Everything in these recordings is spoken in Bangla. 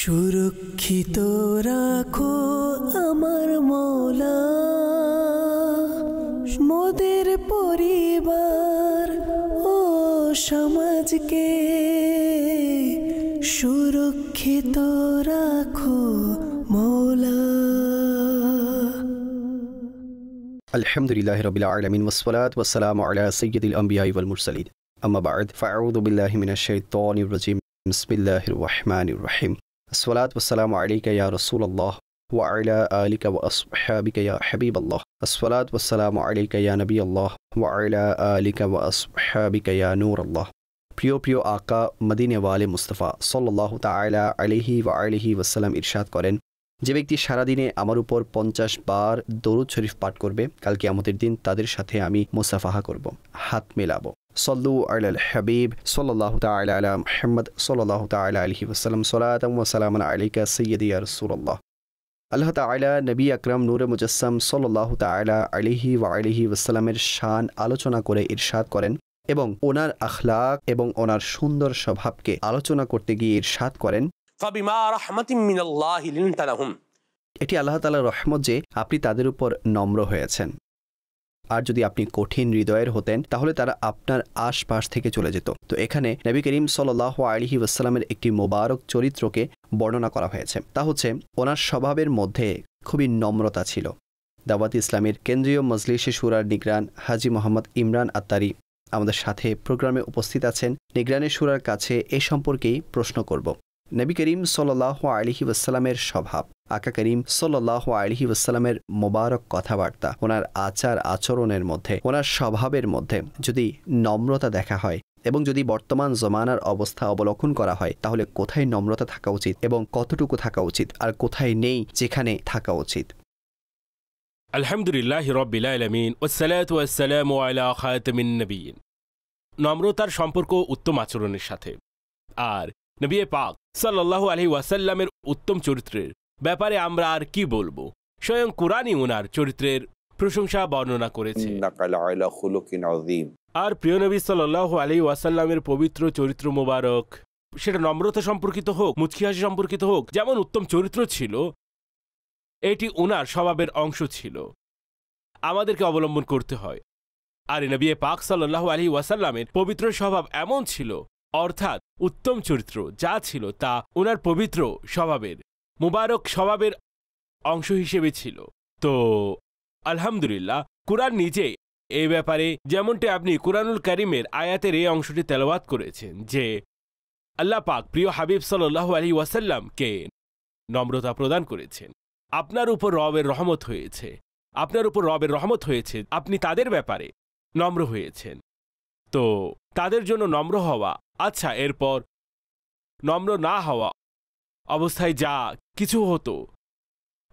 সুরক্ষিত রাখো আমার মৌলা মোদের পরিবার ও সমাজকে সুরক্ষিত রাখো মৌলা। আলহামদুলিল্লাহি রাব্বিল আলামিন ওয়াসসালাতু ওয়াসসালামু আলা সাইয়্যিদিল আমবিয়াই ওয়াল মুরসালিন আম্মা বা'দ ফাআউযু বিল্লাহি মিনাশ শাইতানির রাজীম বিসমিল্লাহির রহমানির রহিম আসসালাতু ওয়াসসালামু আলাইকা ইয়া রাসূলুল্লাহ ওয়া আলা আলিকা ওয়া আসহাবিকা ইয়া হাবিবাল্লাহ আসসালাতু ওয়াসসালামু আলাইকা ইয়া নবিয়াল্লাহ ওয়া আলা আলিকা ওয়া আসহাবিকা ইয়া নূরাল্লাহ। প্রিয় প্রিয় আকা মদিনা ওয়ালে মুস্তাফা সাল্লাল্লাহু তাআলা আলাইহি ওয়া আলিহি ওয়াসাল্লাম ইরশাদ করেন, যে ব্যক্তি সারাদিনে আমার উপর 50 বার দরুদ শরীফ পাঠ করবে, কাল কিয়ামতের দিন তাদের সাথে আমি মুসাফাহা করব, হাত মেলাবো। সল্লু আলাল হাবিব সাল্লাল্লাহু তাআলা আলা মুহাম্মদ সাল্লাল্লাহু তাআলা আলাইহি ওয়াসাল্লাম সালাতাম ওয়া সালামান আলাইকা সাইয়্যিদি ইয়া রাসূলুল্লাহ। আল্লাহ তাআলা নবী আকরাম নূরে মুজাসসাম সাল্লাল্লাহু তাআলা আলাইহি ওয়া আলিহি ওয়াসাল্লামের শান আলোচনা করে ইরশাদ করেন এবং ওনার আখলাক এবং ওনার সুন্দর স্বভাবকে আলোচনা করতে গিয়ে ইরশাদ করেন, ফাবিমা রাহমাতিন মিনাল্লাহি লিনতা লাহুম, এটি আল্লাহ তাআলার রহমত যে আপনি তাদের উপর নম্র হয়েছেন। আর যদি আপনি কঠিন হৃদয়ের হতেন তাহলে তারা আপনার আশপাশ থেকে চলে যেত। তো এখানে নবী করিম সাল্লাল্লাহু আলাইহি ওয়াসাল্লামের একটি মোবারক চরিত্রকে বর্ণনা করা হয়েছে, তা হচ্ছে ওনার স্বভাবের মধ্যে খুবই নম্রতা ছিল। দাওয়াত ইসলামের কেন্দ্রীয় মজলিসে শুরার নিগরান হাজী মোহাম্মদ ইমরান আত্তারি আমাদের সাথে প্রোগ্রামে উপস্থিত আছেন। নিগরানের শুরার কাছে এ সম্পর্কেই প্রশ্ন করব। নবী করিম সাল্লাল্লাহু আলাইহি ওয়াসাল্লামের স্বভাব, আকা করিম সাল্লাল্লাহু আলাইহি ওয়াসাল্লামের মোবারক কথাবার্তা, ওনার আচার আচরণের মধ্যে, ওনার স্বভাবের মধ্যে যদি নম্রতা দেখা হয় এবং যদি বর্তমান জমানার অবস্থা অবলোকন করা হয়, তাহলে কোথায় নম্রতা থাকা উচিত এবং কতটুকু থাকা উচিত আর কোথায় নেই যেখানে থাকা উচিত। আলহামদুলিল্লাহি রাব্বিল আলামিন ওয়াসসালাতু ওয়াসসালামু আলা খাতামিন নবিয়্যিন। নম্রতার সম্পর্ক উত্তম আচরণের সাথে। আর নবী পাক সাল্লাল্লাহু আলাইহি ওয়াসাল্লামের উত্তম চরিত্রের ব্যাপারে আমরা আর কি বলবো, স্বয়ং কুরআনই ওনার চরিত্রের প্রশংসা বর্ণনা করেছে। আর প্রিয় নবী সাল্লাল্লাহু আলাইহি ওয়াসাল্লামের পবিত্র চরিত্র মোবারক, সেটা নম্রতা সম্পর্কিত হোক, মুচকি হাসি সম্পর্কিত হোক, যেমন উত্তম চরিত্র ছিল, এটি ওনার স্বভাবের অংশ ছিল, আমাদেরকে অবলম্বন করতে হয়। আর নবী পাক সাল্লাল্লাহু আলাইহি ওয়াসাল্লামের পবিত্র স্বভাব এমন ছিল, অর্থাৎ উত্তম চরিত্র যা ছিল তা ওনার পবিত্র স্বভাবের, মুবারক স্বভাবের অংশ হিসেবে ছিল। তো আলহামদুলিল্লাহ, কুরআন নিজে এই ব্যাপারে, যেমনটি আপনি কুরআনুল কারীমের আয়াতের এই অংশটি তেলাওয়াত করেছেন, যে আল্লাহ পাক প্রিয় হাবিব সাল্লাল্লাহু আলাইহি ওয়াসাল্লামকে নম্রতা প্রদান করেছেন। আপনার উপর রবের রহমত হয়েছে, আপনার উপর রবের রহমত হয়েছে, আপনি তাদের ব্যাপারে নম্র হয়েছেন। তো তাদের জন্য নম্র হওয়া, আচ্ছা, এরপর নম্র না হওয়া অবস্থায় যা কিছু হতো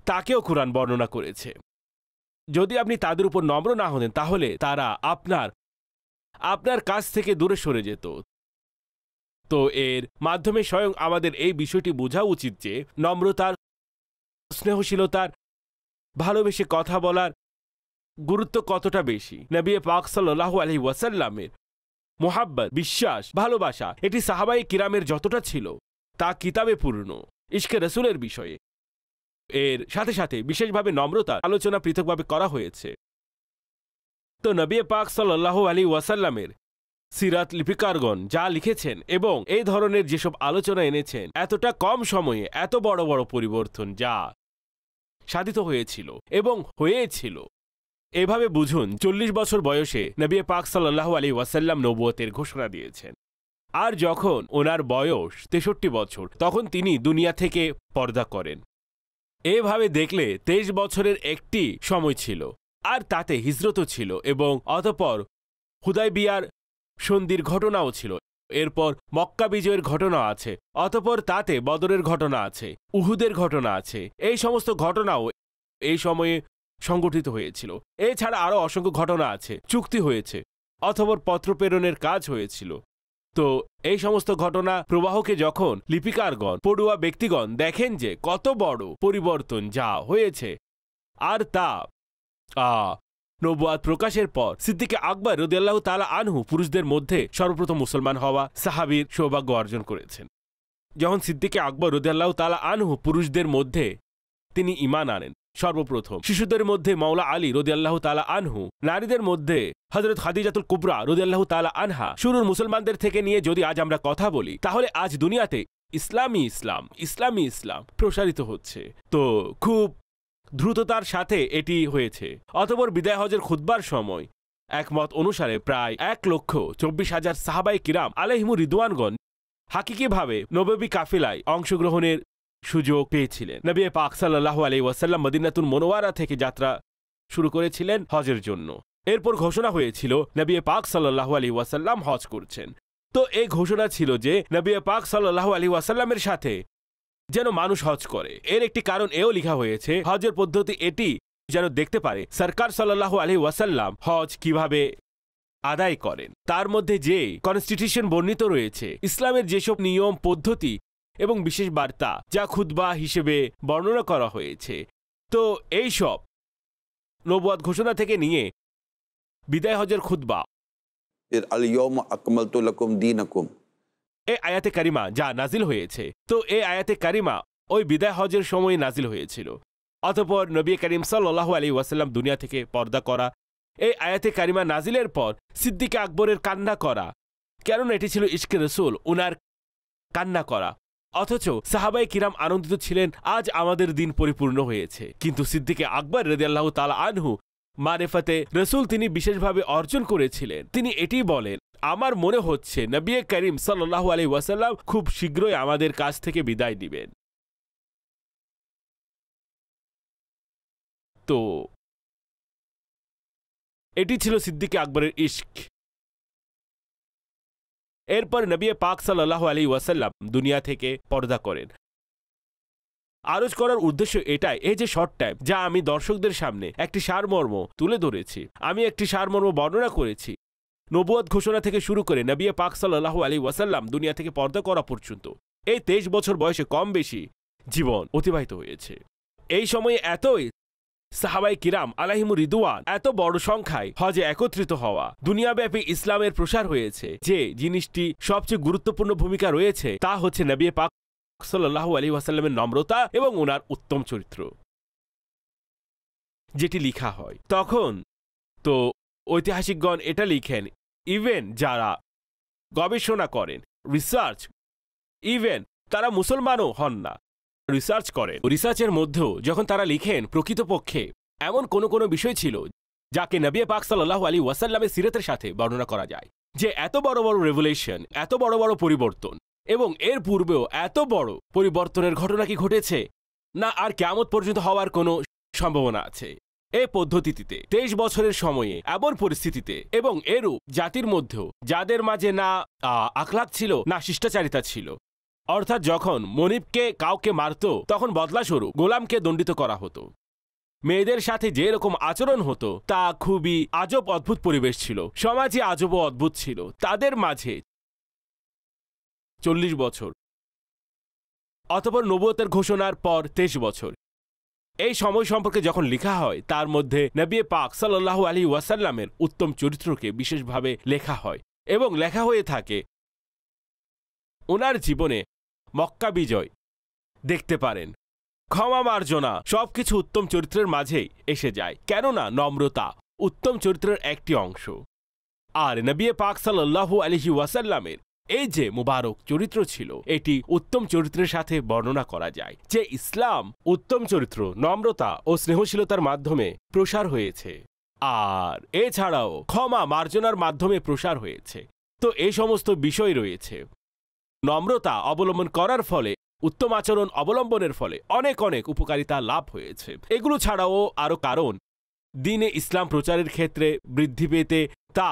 তাকেও কুরআন বর্ণনা করেছে। যদি আপনি তাদের উপর নম্র না হতেন তাহলে তারা আপনার কাছ থেকে দূরে সরে যেত। তো এর মাধ্যমে স্বয়ং আমাদের এই বিষয়টি বোঝা উচিত যে নম্রতার, স্নেহশীলতার, ভালোবেসে কথা বলার গুরুত্ব কতটা বেশি। নবী পাক সাল্লাল্লাহু আলাইহি ওয়াসাল্লামের মোহাব্বত, বিশ্বাস, ভালোবাসা, এটি সাহাবায়ে কিরামের যতটা ছিল তা কিতাবে পূর্ণ ইশকে রাসূলের বিষয়ে। এর সাথে সাথে বিশেষভাবে নম্রতার আলোচনা পৃথকভাবে করা হয়েছে। তো নবী পাক সাল্লাল্লাহু আলাইহি ওয়াসাল্লামের সিরাত লিপিকারগণ যা লিখেছেন এবং এই ধরনের যেসব আলোচনা এনেছেন, এতটা কম সময়ে এত বড় বড় পরিবর্তন যা সাধিত হয়েছিল এবং হয়েছিল, এভাবে বুঝুন 40 বছর বয়সে নবী পাক সাল্লাল্লাহু আলাইহি ওয়াসাল্লাম নবুয়তের ঘোষণা দিয়েছেন। আর যখন ওনার বয়স 63 বছর, তখন তিনি দুনিয়া থেকে পর্দা করেন। এভাবে দেখলে 23 বছরের একটি সময় ছিল, আর তাতে হিজরতও ছিল এবং অতঃপর হুদায়বিয়ার সন্ধির ঘটনাও ছিল। এরপর মক্কা বিজয়ের ঘটনা আছে, অতঃপর তাতে বদরের ঘটনা আছে, উহুদের ঘটনা আছে। এই সমস্ত ঘটনাও এই সময়ে সংগঠিত হয়েছিল। এছাড়া আরও অসংখ্য ঘটনা আছে, চুক্তি হয়েছে, অথবা পত্র প্রেরণের কাজ হয়েছিল। তো এই সমস্ত ঘটনা প্রবাহকে যখন লিপিকারগণ, পড়ুয়া ব্যক্তিগণ দেখেন যে কত বড় পরিবর্তন যা হয়েছে, আর তা নবুয়াত প্রকাশের পর সিদ্দিক আকবর রাদিয়াল্লাহু তাআলা আনহু পুরুষদের মধ্যে সর্বপ্রথম মুসলমান হওয়া সাহাবীর সৌভাগ্য অর্জন করেছেন। যখন সিদ্দিকে আকবর রাদিয়াল্লাহু তাআলা আনহু পুরুষদের মধ্যে তিনি ঈমান আনেন সর্বপ্রথম, শিশুদের মধ্যে মাওলা আলী রাদিয়াল্লাহু তাআলা আনহু, নারীদের মধ্যে হযরত খাদিজাতুল কুবরা রাদিয়াল্লাহু তাআলা আনহা, শুরুর মুসলমানদের থেকে নিয়ে যদি আজ আমরা কথা বলি তাহলে আজ দুনিয়াতে ইসলামী ইসলাম প্রসারিত হচ্ছে। তো খুব দ্রুততার সাথে এটি হয়েছে। অতঃপর বিদায় হজের খুতবার সময় একমত অনুসারে প্রায় 1,24,000 সাহাবায়ে কিরাম আলাইহিমুর রিদওয়ানগণ হাকিকিভাবে নববী কাফিলায় অংশগ্রহণের সুযোগ পেয়েছিলেন। নবী পাক সাল্লাল্লাহু আলাইহি ওয়াসাল্লাম মদিনাতুল মুনাওয়ারা থেকে যাত্রা শুরু করেছিলেন হজের জন্য। এরপর ঘোষণা হয়েছিল নবী পাক সাল্লাল্লাহু আলাইহি ওয়াসাল্লাম হজ করছেন। তো এই ঘোষণা ছিল যে নবী পাক সাল্লাল্লাহু আলাইহি ওয়াসাল্লামের সাথে যেন মানুষ হজ করে। এর একটি কারণ এও লেখা হয়েছে, হজের পদ্ধতি এটি যেন দেখতে পারে সরকার সাল্লাল্লাহু আলাইহি ওয়াসাল্লাম হজ কিভাবে আদায় করেন। তার মধ্যে যে কনস্টিটিউশন বর্ণিত রয়েছে, ইসলামের যেসব নিয়ম পদ্ধতি এবং বিশেষ বার্তা যা খুতবা হিসেবে বর্ণনা করা হয়েছে, তো এই সব নবুয়ত ঘোষণা থেকে নিয়ে বিদায় হজের খুতবা আল-ইয়াওমা আকমালতু লাকুম দীনাকুম, এই আয়াতে কারিমা যা নাজিল হয়েছে, তো এই আয়াতে কারিমা ওই বিদায় হজের সময় নাজিল হয়েছিল। অতঃপর নবী করিম সাল্লাল্লাহু আলাইহি ওয়াসাল্লাম দুনিয়া থেকে পর্দা করা, এই আয়াতে কারিমা নাজিলের পর সিদ্দিক আকবরের কান্না করা, কেননা এটি ছিল ইশকে রাসূল, উনার কান্না করা। অথচ সাহাবায়ে কিরাম আনন্দিত ছিলেন, আজ আমাদের দিন পরিপূর্ণ হয়েছে। কিন্তু সিদ্দিকে আকবর রাদিয়াল্লাহু তাআলা আনহু মারিফাতে রাসূল তিনি বিশেষভাবে অর্জন করেছিলেন। তিনি এটি বলেন, আমার মনে হচ্ছে নবী করিম সাল্লাল্লাহু আলাইহি ওয়াসাল্লাম খুব শীঘ্রই আমাদের কাছ থেকে বিদায় নেবেন। তো এটি ছিল সিদ্দিকে আকবরের ইশক। এরপর নবী পাক সাল্লাল্লাহু আলাইহি ওয়াসাল্লাম দুনিয়া থেকে পর্দা করেন। আরজ করার উদ্দেশ্য এটাই, এই যে শর্ট টাইম যা আমি দর্শকদের সামনে একটি সারমর্ম তুলে ধরেছি, আমি একটি সারমর্ম বর্ণনা করেছি নবুয়ত ঘোষণা থেকে শুরু করে নবী পাক সাল্লাল্লাহু আলাইহি ওয়াসাল্লাম দুনিয়া থেকে পর্দা করা পর্যন্ত এই 23 বছর বয়সে কম বেশি জীবন অতিবাহিত হয়েছে। এই সময়ে এতই সাহাবায়ে কিরাম আলাইহিমুর রিদওয়ান এত বড় সংখ্যায় হজে একত্রিত হওয়া, দুনিয়াব্যাপী ইসলামের প্রসার হয়েছে। যে জিনিসটি সবচেয়ে গুরুত্বপূর্ণ ভূমিকা রয়েছে তা হচ্ছে নবী পাক সাল্লাল্লাহু আলাইহি ওয়াসাল্লামের নম্রতা এবং ওনার উত্তম চরিত্র, যেটি লিখা হয়। তখন তো ঐতিহাসিকগণ এটা লিখেন, ইভেন যারা গবেষণা করেন, রিসার্চ, ইভেন তারা মুসলমানও হন না, রিসার্চ করেন, রিসার্চের মধ্যেও যখন তারা লিখেন প্রকৃতপক্ষে এমন কোনো বিষয় ছিল যাকে নবী পাক সাল্লাল্লাহু আলাইহি ওয়াসাল্লামের সিরাতের সাথে বর্ণনা করা যায়, যে এত বড় বড় রেভলিউশন, এত বড় বড় পরিবর্তন, এবং এর পূর্বেও এত বড় পরিবর্তনের ঘটনা কি ঘটেছে না আর কিয়ামত পর্যন্ত হওয়ার কোনো সম্ভাবনা আছে। এই পদ্ধতিতে 23 বছরের সময়ে এমন পরিস্থিতিতে এবং এরূপ জাতির মধ্যেও যাদের মাঝে না আখলাক ছিল না শিষ্টাচারিতা ছিল, অর্থাৎ যখন মনিবকে কাউকে মারত তখন বদলাস্বরূপ গোলামকে দণ্ডিত করা হতো, মেয়েদের সাথে যে রকম আচরণ হতো তা খুবই আজব অদ্ভুত পরিবেশ ছিল, সমাজে আজব অদ্ভুত ছিল। তাদের মাঝে 40 বছর, অতঃপর নবুয়তের ঘোষণার পর 23 বছর, এই সময় সম্পর্কে যখন লেখা হয় তার মধ্যে নবী পাক সাল্লাল্লাহু আলাইহি ওয়াসাল্লামের উত্তম চরিত্রকে বিশেষভাবে লেখা হয় এবং লেখা হয়ে থাকে ওনার জীবনে মক্কা বিজয় দেখতে পারেন, ক্ষমা মার্জনা সবকিছু উত্তম চরিত্রের মাঝেই এসে যায়, কেননা নম্রতা উত্তম চরিত্রের একটি অংশ। আর নবী পাক সাল্লাল্লাহু আলাইহি ওয়াসাল্লামের এই যে মুবারক চরিত্র ছিল, এটি উত্তম চরিত্রের সাথে বর্ণনা করা যায় যে ইসলাম উত্তম চরিত্র, নম্রতা ও স্নেহশীলতার মাধ্যমে প্রসার হয়েছে, আর এছাড়াও ক্ষমা মার্জনার মাধ্যমে প্রসার হয়েছে। তো এই সমস্ত বিষয় রয়েছে। নম্রতা অবলম্বন করার ফলে, উত্তম আচরণ অবলম্বনের ফলে অনেক অনেক উপকারিতা লাভ হয়েছে। এগুলো ছাড়াও আরও কারণ দিনে ইসলাম প্রচারের ক্ষেত্রে বৃদ্ধি পেতে, তা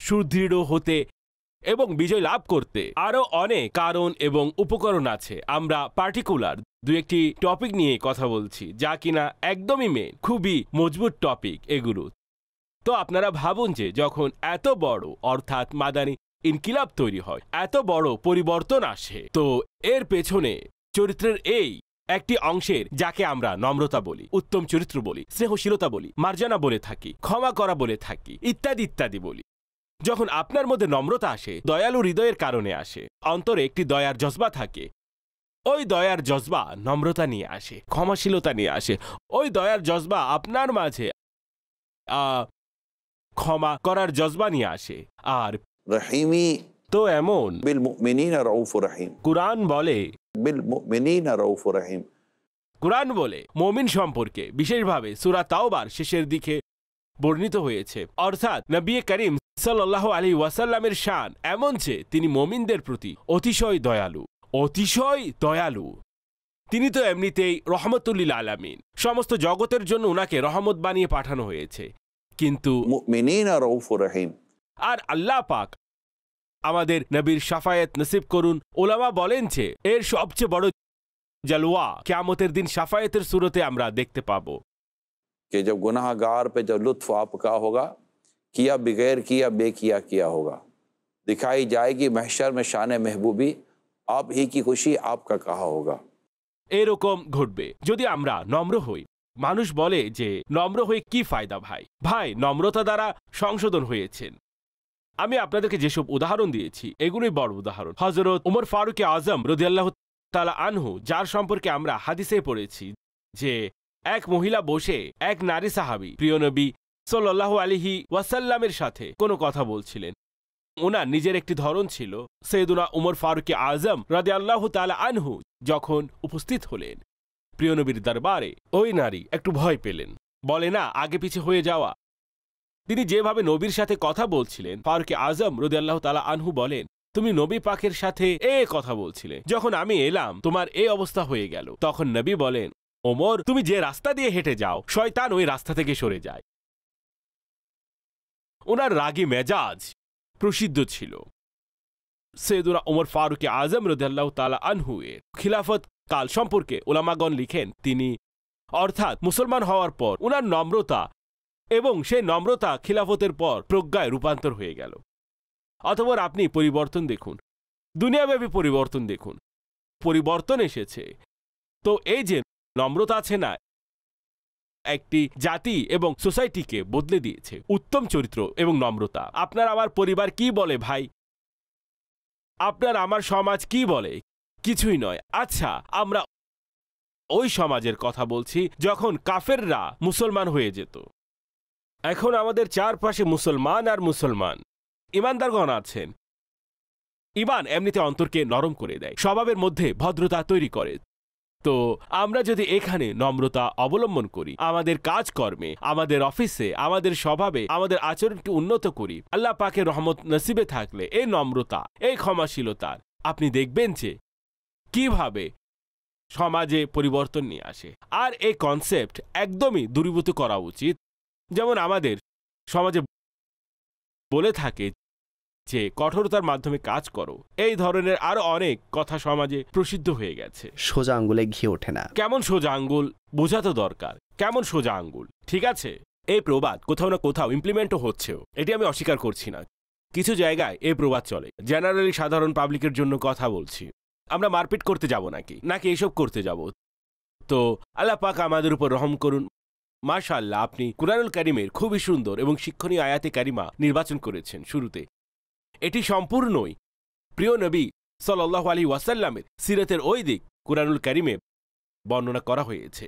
সুদৃঢ় হতে এবং বিজয় লাভ করতে আরও অনেক কারণ এবং উপকরণ আছে। আমরা পার্টিকুলার দু একটি টপিক নিয়ে কথা বলছি যা কিনা একদমই মেন, খুবই মজবুত টপিক এগুলো। তো আপনারা ভাবুন যে যখন এত বড় অর্থাৎ মাদানী ইনকিলাব তৈরি হয়, এত বড় পরিবর্তন আসে, তো এর পেছনে চরিত্রের এই একটি অংশের যাকে আমরা নম্রতা বলি, উত্তম চরিত্র বলি, স্নেহশীলতা বলি, মার্জনা বলে থাকি, ক্ষমা করা বলে থাকি, ইত্যাদি ইত্যাদি বলি, যখন আপনার মধ্যে নম্রতা আসে, দয়ালু হৃদয়ের কারণে আসে, অন্তরে একটি দয়ার জজবা থাকে, ওই দয়ার জজবা নম্রতা নিয়ে আসে, ক্ষমাশীলতা নিয়ে আসে। ওই দয়ার জজবা আপনার মাঝে ক্ষমা করার জজবা নিয়ে আসে। আর रहीमी তো এমন बिल मुमिनीन रऊफ रहीम, কুরআন বলে, बिल मुमिनीन रऊफ रहीम। কুরআন বলে মুমিন সম্পর্কে বিশেষভাবে সূরা তাওবার শেষের দিকে বর্ণিত হয়েছে, অর্থাৎ নবী করিম সাল্লাল্লাহু আলাইহি ওয়াসাল্লামের শান এমন যে তিনি মুমিনদের প্রতি অতিশয় দয়ালু, অতিশয় দয়ালু। তিনি তো এমনিতেই রহমতুল্লিল আলামিন, সমস্ত জগতের জন্য উনাকে রহমত বানিয়ে পাঠানো হয়েছে। কিন্তু मुमिनीन रऊफ रहीम, আর আল্লাহ পাক আমাদের নবীর শাফায়াত নসিব করুন। ওলামা বলেন যে এর সবচেয়ে বড় জলওয়া কিয়ামতের দিন শাফায়াতের सूरते আমরা দেখতে পাবো कि जब गुनाहगार पे जब लुत्फ आपका होगा, किया बगैर किया बेकिया किया होगा, दिखाई जाएगी महशर में शान महबूबी, आप ही की खुशी आपका कहा होगा। এরকম ঘটবে যদি আমরা নম্র হই। মানুষ বলে যে নম্র হয়ে কি ফায়দা? ভাই নম্রতা দ্বারা সংশোধন হয়েছেন। আমি আপনাদেরকে যেসব উদাহরণ দিয়েছি এগুলোই বড় উদাহরণ। হযরত উমর ফারুক আজম রাদিয়াল্লাহু তাআলা আনহু, যার সম্পর্কে আমরা হাদিসে পড়েছি যে এক মহিলা বসে এক নারী সাহাবী প্রিয় নবী সাল্লাল্লাহু আলাইহি ওয়াসাল্লামের সাথে কোনো কথা বলছিলেন। ওনার নিজের একটি ধরন ছিল। সৈয়দুনা উমর ফারুক আজম রাদিয়াল্লাহু তাআলা আনহু যখন উপস্থিত হলেন প্রিয় নবীর দরবারে, ওই নারী একটু ভয় পেলেন। বলে না আগে পিছে হয়ে যাওয়া। তিনি যেভাবে নবীর সাথে কথা বলছিলেন, ফারুক আজম রাদিয়াল্লাহু তাআলা আনহু বলেন, তুমি নবী পাকের সাথে কথা বলছিলে, যখন আমি এলাম তোমার এই অবস্থা হয়ে গেল। তখন নবী বলেন, ওমর তুমি যে রাস্তা দিয়ে হেঁটে যাও শয়তান ওই রাস্তা থেকে সরে যায়। ওনার রাগী মেজাজ প্রসিদ্ধ ছিল। সৈয়দুনা উমর ফারুক আজম রাদিয়াল্লাহু তাআলা আনহু এর খিলাফত কাল সম্পর্কে উলামাগণ লিখেন, তিনি অর্থাৎ মুসলমান হওয়ার পর ওনার নম্রতা এবং সেই নম্রতা খিলাফতের পর প্রজ্ঞায় রূপান্তর হয়ে গেল। অতঃপর আপনি পরিবর্তন দেখুন, দুনিয়াব্যাপী পরিবর্তন দেখুন, পরিবর্তন এসেছে। তো এই যে নম্রতা আছে না, একটি জাতি এবং সোসাইটিকে বদলে দিয়েছে। উত্তম চরিত্র এবং নম্রতা। আপনার আমার পরিবার কি বলে ভাই? আপনার আমার সমাজ কি বলে? কিছুই নয়। আচ্ছা, আমরা ওই সমাজের কথা বলছি যখন কাফেররা মুসলমান হয়ে যেত। এখন আমাদের চারপাশে মুসলমান আর মুসলমান। ইমানদারগণ আছেন। ইমান এমনিতে অন্তরকে নরম করে দেয়, স্বভাবের মধ্যে ভদ্রতা তৈরি করে। তো আমরা যদি এখানে নম্রতা অবলম্বন করি, আমাদের কাজকর্মে, আমাদের অফিসে, আমাদের স্বভাবে, আমাদের আচরণকে উন্নত করি, আল্লাহ পাকের রহমত নসিবে থাকলে এই নম্রতা, এই ক্ষমাশীলতার আপনি দেখবেন যে কিভাবে সমাজে পরিবর্তন নিয়ে আসে। আর এই কনসেপ্ট একদমই দূরীভূত করা উচিত। যেমন আমাদের সমাজে বলে থাকে যে কঠোরতার মাধ্যমে কাজ করো, এই ধরনের আরো অনেক কথা সমাজে প্রসিদ্ধ হয়ে গেছে। সোজা আঙ্গুলে ঘি ওঠে না। কেমন সোজা আঙ্গুল বোঝা তো দরকার। কেমন সোজা আঙ্গুল, ঠিক আছে? এই প্রবাদ কোথাও না কোথাও ইমপ্লিমেন্টও হচ্ছেও, এটি আমি অস্বীকার করছি না। কিছু জায়গায় এই প্রবাদ চলে। জেনারেলি সাধারণ পাবলিকের জন্য কথা বলছি। আমরা মারপিট করতে যাব নাকি এইসব করতে যাব? তো আল্লাহ পাক আমাদের উপর রহম করুন। মাশাআল্লাহ, আপনি কুরআনুল কারীমের খুবই সুন্দর এবং শিক্ষণীয় আয়াতে কারিমা নির্বাচন করেছেন শুরুতে। এটি সম্পূর্ণই প্রিয় নবী সাল্লাল্লাহু আলাইহি ওয়াসাল্লামের সিরাতের ওই দিক কুরআনুল কারীমে বর্ণনা করা হয়েছে।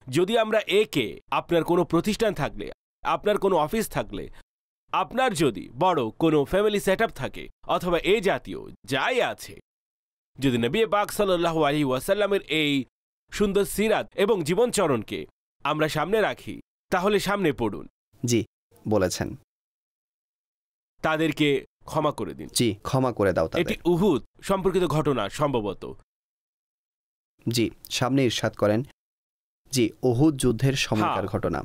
যদি আমরা একে, আপনার কোনো প্রতিষ্ঠান থাকলে, আপনার কোনো অফিস থাকলে, আপনার যদি বড় কোনো ফ্যামিলি সেটআপ থাকে, অথবা এই জাতীয় যাই আছে, যদি নবী পাক সাল্লাল্লাহু আলাইহি ওয়াসাল্লামের এই সুন্দর সিরাত এবং জীবনচরণকে আমরা সামনে রাখি, তাহলে সামনে পড়ুন। জি বলেছেন। তাদেরকে ক্ষমা করে দিন। জি, ক্ষমা করে দাও তাদের। এটি উহুদ সম্পর্কিত ঘটনা সম্ভবত। জি, সামনে ইরশাদ করেন। জি, উহুদ যুদ্ধের সময়কার ঘটনা।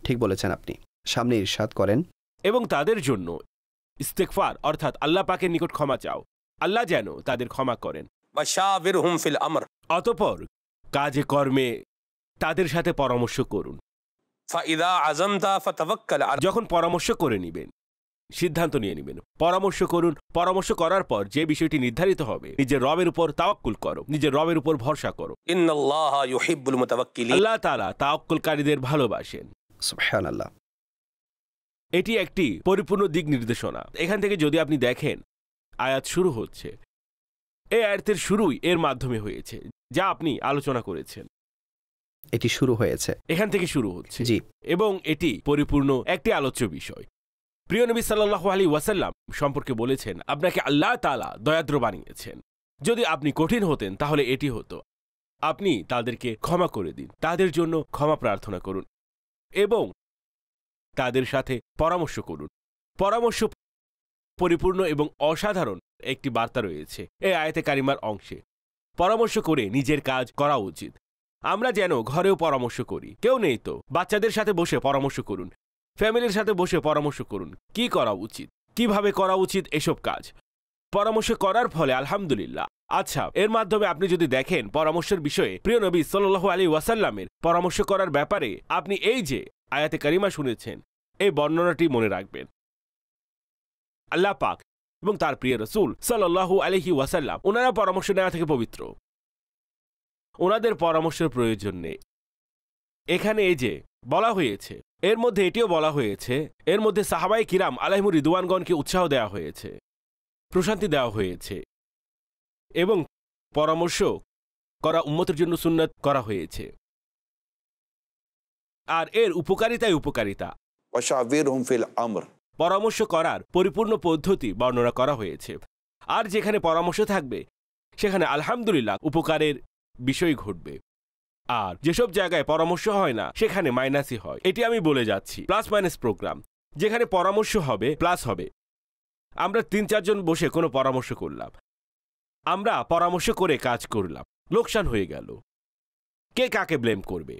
ঠিক বলেছেন আপনি। সামনে ইরশাদ করেন, এবং তাদের জন্য ইস্তেগফার অর্থাৎ আল্লাহ পাকের নিকট ক্ষমা চাও, আল্লাহ যেন তাদের ক্ষমা করেন। ওয়াশাবিরহুম ফিল আমর, অতঃপর কাজে কর্মে তাদের সাথে পরামর্শ করুন। ফাইদা আযামতা ফাতাওয়াক্কাল আলা, যখন পরামর্শ করে নেবেন, সিদ্ধান্ত নিয়ে নেবেন, পরামর্শ করুন। পরামর্শ করার পর যে বিষয়টি নির্ধারিত হবে, নিজের রবের উপর তাওয়াক্কুল করো, নিজের রবের উপর ভরসা করো। ইন্নাল্লাহা ইউহিব্বুল মুতাওয়াক্কিলিন, আল্লাহ তাআলা তাওয়াক্কুলকারীদের ভালোবাসেন। সুবহানাল্লাহ। এটি একটি পরিপূর্ণ দিক নির্দেশনা। এখান থেকে যদি আপনি দেখেন আয়াত শুরু হচ্ছে, এই আয়াতের শুরুই এর মাধ্যমে হয়েছে, যা আপনি আলোচনা করেছেন। এটি শুরু হয়েছে, এখান থেকে শুরু হচ্ছে, জি। এবং এটি পরিপূর্ণ একটি আলোচ্য বিষয়। প্রিয় নবী সাল্লাল্লাহু আলাইহি ওয়াসাল্লাম সম্পর্কে বলেছেন, আপনাকে আল্লাহ তাআলা দয়াদ্র বানিয়েছেন। যদি আপনি কঠিন হতেন তাহলে এটি হতো, আপনি তাদেরকে ক্ষমা করে দিন, তাদের জন্য ক্ষমা প্রার্থনা করুন এবং তাদের সাথে পরামর্শ করুন। পরামর্শ পরিপূর্ণ এবং অসাধারণ একটি বার্তা রয়েছে এই আয়াতে কারিমার অংশে। পরামর্শ করে নিজের কাজ করা উচিত। আমরা যেন ঘরেও পরামর্শ করি, কেউ নেই তো বাচ্চাদের সাথে বসে পরামর্শ করুন, ফ্যামিলির সাথে বসে পরামর্শ করুন কি করা উচিত, কিভাবে করা উচিত এসব কাজ। পরামর্শ করার ফলে আলহামদুলিল্লাহ। আচ্ছা, এর মাধ্যমে আপনি যদি দেখেন পরামর্শের বিষয়ে প্রিয় নবী সাল্লাল্লাহু আলাইহি ওয়াসাল্লামের পরামর্শ করার ব্যাপারে আপনি এই যে আয়াতে কারিমা শুনেছেন, এই বর্ণনাটি মনে রাখবেন। আল্লাহ পাক এবং তার প্রিয় রাসূল সাল্লাল্লাহু আলাইহি ওয়াসাল্লাম ওনারা পরামর্শ নেওয়া থেকে পবিত্র, ওনাদের পরামর্শের প্রয়োজন নেই। এখানে এই যে বলা হয়েছে, এর মধ্যে এটিও বলা হয়েছে, এর মধ্যে সাহাবায়ে কিরাম আলাইহিমুর রিদওয়ানগণকে উৎসাহ দেওয়া হয়েছে, প্রশান্তি দেওয়া হয়েছে এবং পরামর্শ করা উম্মতের জন্য সুন্নাত করা হয়েছে। আর এর উপকারিতাই উপকারিতা। वशाविरहुम फिल अम्र, পরামর্শ করার পরিপূর্ণ পদ্ধতি বর্ণনা করা হয়েছে। আর যেখানে পরামর্শ থাকবে সেখানে আলহামদুলিল্লাহ উপকারের বিষয় ঘটবে। আর যেসব জায়গায় পরামর্শ হয় না সেখানে মাইনাসই হয়। এটি আমি বলে যাচ্ছি, প্লাস মাইনাস প্রোগ্রাম। যেখানে পরামর্শ হবে প্লাস হবে। আমরা ৩-৪ জন বসে কোনো পরামর্শ করলাম, আমরা পরামর্শ করে কাজ করলাম, লোকসান হয়ে গেল, কে কাকে ব্লেম করবে?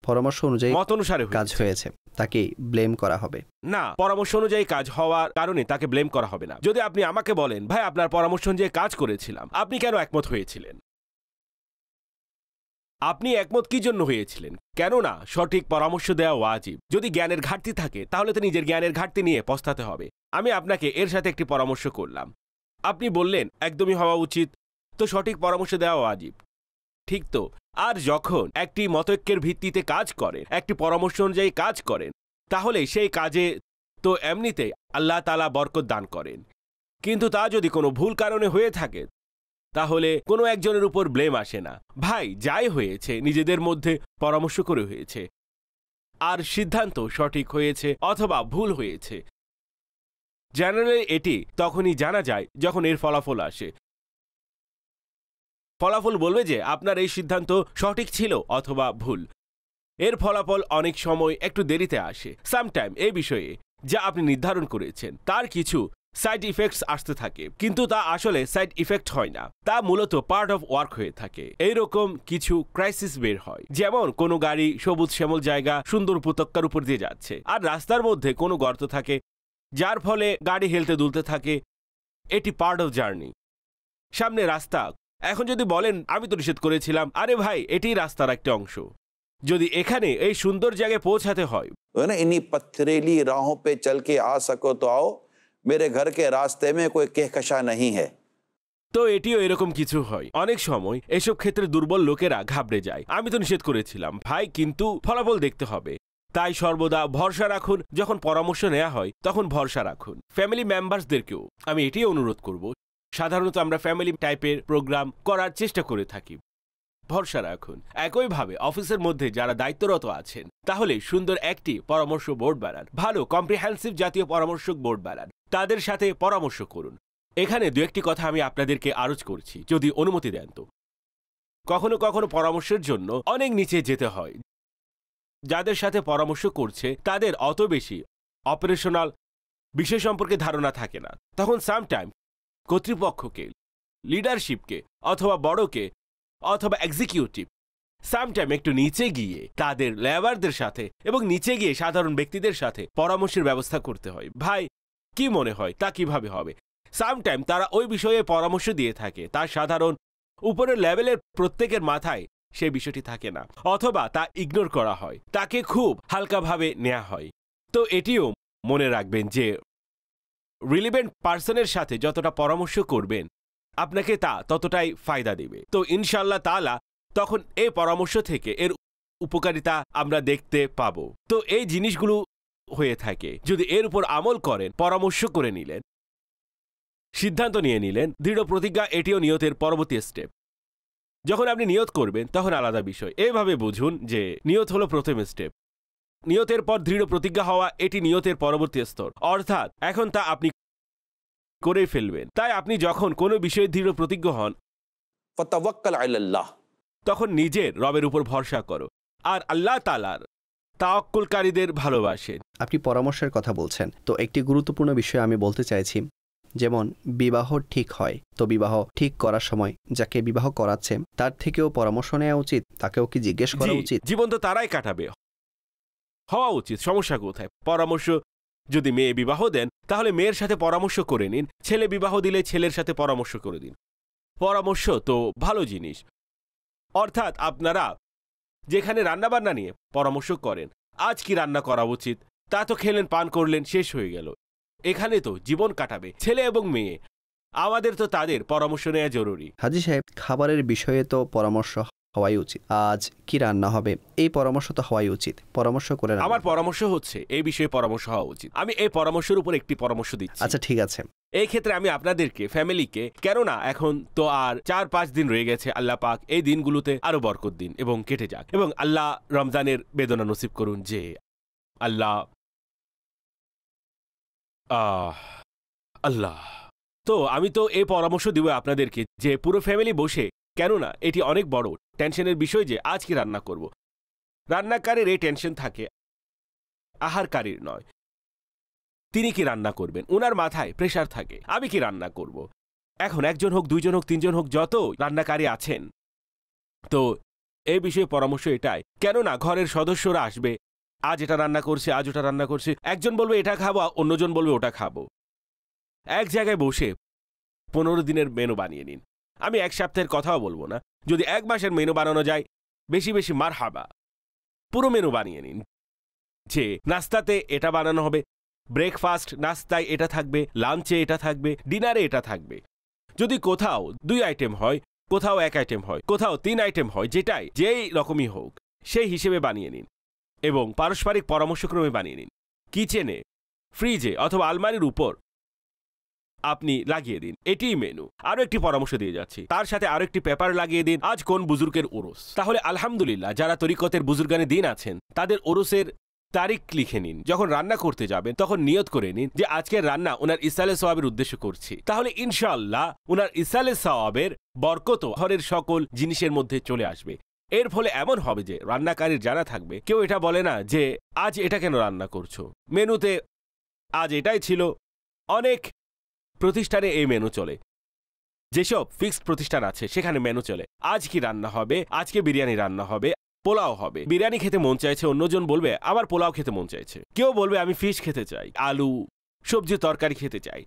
পরামর্শ অনুযায়ী মত অনুসারে কাজ হয়েছে, তাকে ব্লেম করা হবে না। পরামর্শ অনুযায়ী কাজ হওয়ার কারণে তাকে ব্লেম করা হবে না। যদি আপনি আমাকে বলেন, ভাই আপনার পরামর্শ অনুযায়ী কাজ করেছিলাম, আপনি কেন একমত হয়েছিলেন? আপনি একমত কি জন্য হয়েছিলেন? কেননা সঠিক পরামর্শ দেওয়া ওয়াজিব। যদি জ্ঞানের ঘাটতি থাকে তাহলে তো নিজের জ্ঞানের ঘাটতি নিয়ে পস্তাতে হবে। আমি আপনাকে এর সাথে একটি পরামর্শ করলাম, আপনি বললেন একদমই হওয়া উচিত, তো সঠিক পরামর্শ দেওয়া ওয়াজিব, ঠিক তো? আর যখন একটি মতৈক্যের ভিত্তিতে কাজ করেন, একটি পরামর্শ অনুযায়ী কাজ করেন, তাহলে সেই কাজে তো এমনিতেই আল্লাহ তাআলা বরকত দান করেন। কিন্তু তা যদি কোনো ভুল কারণে হয়ে থাকে তাহলে কোনো একজনের উপর ব্লেম আসে না। ভাই যাই হয়েছে নিজেদের মধ্যে পরামর্শ করে হয়েছে, আর সিদ্ধান্ত সঠিক হয়েছে অথবা ভুল হয়েছে। জেনারেলি এটি তখনই জানা যায় যখন এর ফলাফল আসে। ফলাফল বলবে যে আপনার এই সিদ্ধান্ত সঠিক ছিল অথবা ভুল। এর ফলাফল অনেক সময় একটু দেরিতে আসে। সামটাইম এই বিষয়ে যা আপনি নির্ধারণ করেছেন তার কিছু সাইড ইফেক্টস আসতে থাকে, কিন্তু তা আসলে সাইড ইফেক্ট হয় না, তা মূলত পার্ট অফ ওয়ার্ক হয়ে থাকে। এইরকম কিছু ক্রাইসিস বের হয়, যেমন কোনো গাড়ি সবুজ শ্যামল জায়গা সুন্দর উপত্যকার উপর দিয়ে যাচ্ছে আর রাস্তার মধ্যে কোনো গর্ত থাকে যার ফলে গাড়ি হেলতে দুলতে থাকে। এটি পার্ট অফ জার্নি। সামনে রাস্তা, এখন যদি বলেন আমি তো নিষেধ করেছিলাম, আরে ভাই এটি রাস্তার একটা অংশ। যদি এখানে এই সুন্দর জায়গায় পৌঁছাতে হয়, इन्हीं पथरीली राहों पे चल के आ सको तो आओ, मेरे घर के रास्ते में कोई कहकशा नहीं है। তো এটিও এরকম কিছু হয়। অনেক সময় এসব ক্ষেত্রে দুর্বল লোকেরা ঘাবড়ে যায়, আমি তো নিষেধ করেছিলাম ভাই, কিন্তু ফলাফল দেখতে হবে। তাই সর্বদা ভরসা রাখুন। যখন পরামর্শ নেওয়া হয় তখন ভরসা রাখুন। ফ্যামিলি মেম্বার্সদেরকেও আমি এটি অনুরোধ করব, সাধারণত আমরা ফ্যামিলি টাইপের প্রোগ্রাম করার চেষ্টা করে থাকি। ভরসা রাখুন। একইভাবে অফিসের মধ্যে যারা দায়িত্বরত আছেন তাহলে সুন্দর একটি পরামর্শ বোর্ড বানান, ভালো কম্প্রিহেন্সিভ জাতীয় পরামর্শক বোর্ড বানান, তাদের সাথে পরামর্শ করুন। এখানে দু একটি কথা আমি আপনাদেরকে আরজ করছি, যদি অনুমতি দেন তো। কখনো কখনো পরামর্শের জন্য অনেক নিচে যেতে হয়। যাদের সাথে পরামর্শ করছে তাদের অত বেশি অপারেশনাল বিষয় সম্পর্কে ধারণা থাকে না। তখন সামটাইম কর্তৃপক্ষকে, লিডারশিপকে অথবা বড়কে অথবা এক্সিকিউটিভ সামটাইম একটু নিচে গিয়ে তাদের লেবারদের সাথে এবং নিচে গিয়ে সাধারণ ব্যক্তিদের সাথে পরামর্শের ব্যবস্থা করতে হয়। ভাই কি মনে হয় তা কিভাবে হবে? সামটাইম তারা ওই বিষয়ে পরামর্শ দিয়ে থাকে, তার সাধারণ উপরের লেভেলের প্রত্যেকের মাথায় সেই বিষয়টি থাকে না, অথবা তা ইগনোর করা হয়, তাকে খুব হালকাভাবে নেওয়া হয়। তো এটিও মনে রাখবেন যে রিলিভেন্ট পার্সনের সাথে যতটা পরামর্শ করবেন আপনাকে তা ততটাই ফায়দা দেবে। তো ইনশাআল্লাহ তাআলা তখন এই পরামর্শ থেকে এর উপকারিতা আমরা দেখতে পাবো। তো এই জিনিসগুলো হয়ে থাকে, যদি এর উপর আমল করেন, পরামর্শ করে নিলেন, সিদ্ধান্ত নিয়ে নিলেন, দৃঢ় প্রতিজ্ঞা এটিও নিয়তের পরবর্তী স্টেপ। যখন আপনি নিয়ত করবেন তখন আলাদা বিষয়। এভাবে বুঝুন যে নিয়ত হলো প্রথম স্টেপ, নিয়তের পর দৃঢ় প্রতিজ্ঞা হওয়া এটি নিয়তের পরবর্তী স্তর, অর্থাৎ এখন তা আপনি করে ফেলবেন। তাই আপনি যখন কোনো বিষয়ে দৃঢ় প্রতিজ্ঞ হন, फतवक्कल अलल्लाह, তখন নিজের রবের উপর ভরসা করো, আর আল্লাহ তাআলার তাওয়াক্কুলকারীদের ভালোবাসেন। আপনি পরামর্শের কথা বলছেন, তো একটি গুরুত্বপূর্ণ বিষয় আমি বলতে চাইছি, যেমন বিবাহ ঠিক হয়, তো বিবাহ ঠিক করার সময় যাকে বিবাহ করাচ্ছে তার থেকেও পরামর্শ নেওয়া উচিত, তাকেও কি জিজ্ঞেস করা উচিত? জীবন তো তারাই কাটাবে, হওয়া উচিত। সমস্যা কোথায়? পরামর্শ যদি মেয়ে বিবাহ দেন তাহলে মেয়ের সাথে পরামর্শ করে নিন, ছেলে বিবাহ দিলে ছেলের সাথে পরামর্শ করে দিন। পরামর্শ তো ভালো জিনিস, অর্থাৎ আপনারা যেখানে রান্নাবান্না নিয়ে পরামর্শ করেন, আজ কি রান্না করা উচিত, তা তো খেলেন, পান করলেন, শেষ হয়ে গেল। এখানে তো জীবন কাটাবে ছেলে এবং মেয়ে, আমাদের তো তাদের পরামর্শ নেওয়া জরুরি। হাজী সাহেব, খাবারের বিষয়ে তো পরামর্শ হওয়াই উচিত, আজ কি রান্না হবে এই পরামর্শ তো হওয়াই উচিত, পরামর্শ করে আমার পরামর্শ হচ্ছে এই বিষয়ে পরামর্শ হওয়া উচিত। আমি এই পরামর্শের উপর একটি পরামর্শ দিচ্ছি। আচ্ছা ঠিক আছে। এই ক্ষেত্রে আমি আপনাদেরকে, ফ্যামিলিকে, কেননা এখন তো আর 4-5 দিন রয়ে গেছে, আল্লাহ পাক এই দিনগুলোতে আরো বরকত দিন এবং কেটে যাক, এবং আল্লাহ রমজানের বেদনা নসিব করুন, যে আল্লাহ আল্লাহ। তো আমি তো এই পরামর্শ দিব আপনাদেরকে যে পুরো ফ্যামিলি বসে, কেননা এটি অনেক বড় টেনশনের বিষয় যে আজ কি রান্না করব। রান্নাকারীর এই টেনশন থাকে, আহারকারীর নয়। তিনি কি রান্না করবেন, ওনার মাথায় প্রেশার থাকে, আমি কি রান্না করব। এখন একজন হোক, দুইজন হোক, তিনজন হোক, যত রান্নাকারী আছেন, তো এই বিষয়ে পরামর্শ এটাই, কেননা ঘরের সদস্যরা আসবে, আজ এটা রান্না করছে, আজ ওটা রান্না করছে, একজন বলবে এটা খাবো, অন্যজন বলবে ওটা খাবো। এক জায়গায় বসে 15 দিনের মেনু বানিয়ে নিন। আমি 1 সপ্তাহের কথাও বলবো না, যদি 1 মাসের মেনু বানানো যায়, বেশি বেশি মারহাবা। পুরো মেনু বানিয়ে নিন, যে নাস্তাতে এটা বানানো হবে, ব্রেকফাস্ট নাস্তায় এটা থাকবে, লাঞ্চে এটা থাকবে, ডিনারে এটা থাকবে। যদি কোথাও 2 আইটেম হয়, কোথাও 1 আইটেম হয়, কোথাও 3 আইটেম হয়, যেই রকমই হোক সেই হিসেবে বানিয়ে নিন এবং পারস্পরিক পরামর্শক্রমে বানিয়ে নিন। কিচেনে, ফ্রিজে অথবা আলমারির উপর আপনি লাগিয়ে দিন, এটিই মেনু। আরো একটি পরামর্শ দিয়ে যাচ্ছি, তার সাথে আরো একটি পেপার লাগিয়ে দিন, আজ কোন বুজুর্গের ওরস। তাহলে আলহামদুলিল্লাহ, যারা তরিকতের বুজুর্গানে দিন আছেন তাদের ওরসের তারিখ লিখে নিন। যখন রান্না করতে যাবেন তখন নিয়ত করে নিন যে আজকের রান্না ওনার ইসালে সওয়াবের উদ্দেশ্য করছি। তাহলে ইনশাআল্লাহ ওনার ইসালে সওয়াবের বরকত ঘরের সকল জিনিসের মধ্যে চলে আসবে। এর ফলে এমন হবে যে রান্নাকারীর জানা থাকবে, কেউ এটা বলে না যে আজ এটা কেন রান্না করছো, মেনুতে আজ এটাই ছিল। অনেক প্রতিষ্ঠানে এই মেনু চলে, যেসব ফিক্সড প্রতিষ্ঠান আছে সেখানে মেনু চলে, আজ কি রান্না হবে, আজকে বিরিয়ানি রান্না হবে, পোলাও হবে। বিরিয়ানি খেতে মন চাইছে, অন্যজন বলবে আমার পোলাও খেতে মন চাইছে, কেউ বলবে আমি ফিশ খেতে চাই, আলু সবজি তরকারি খেতে চাই।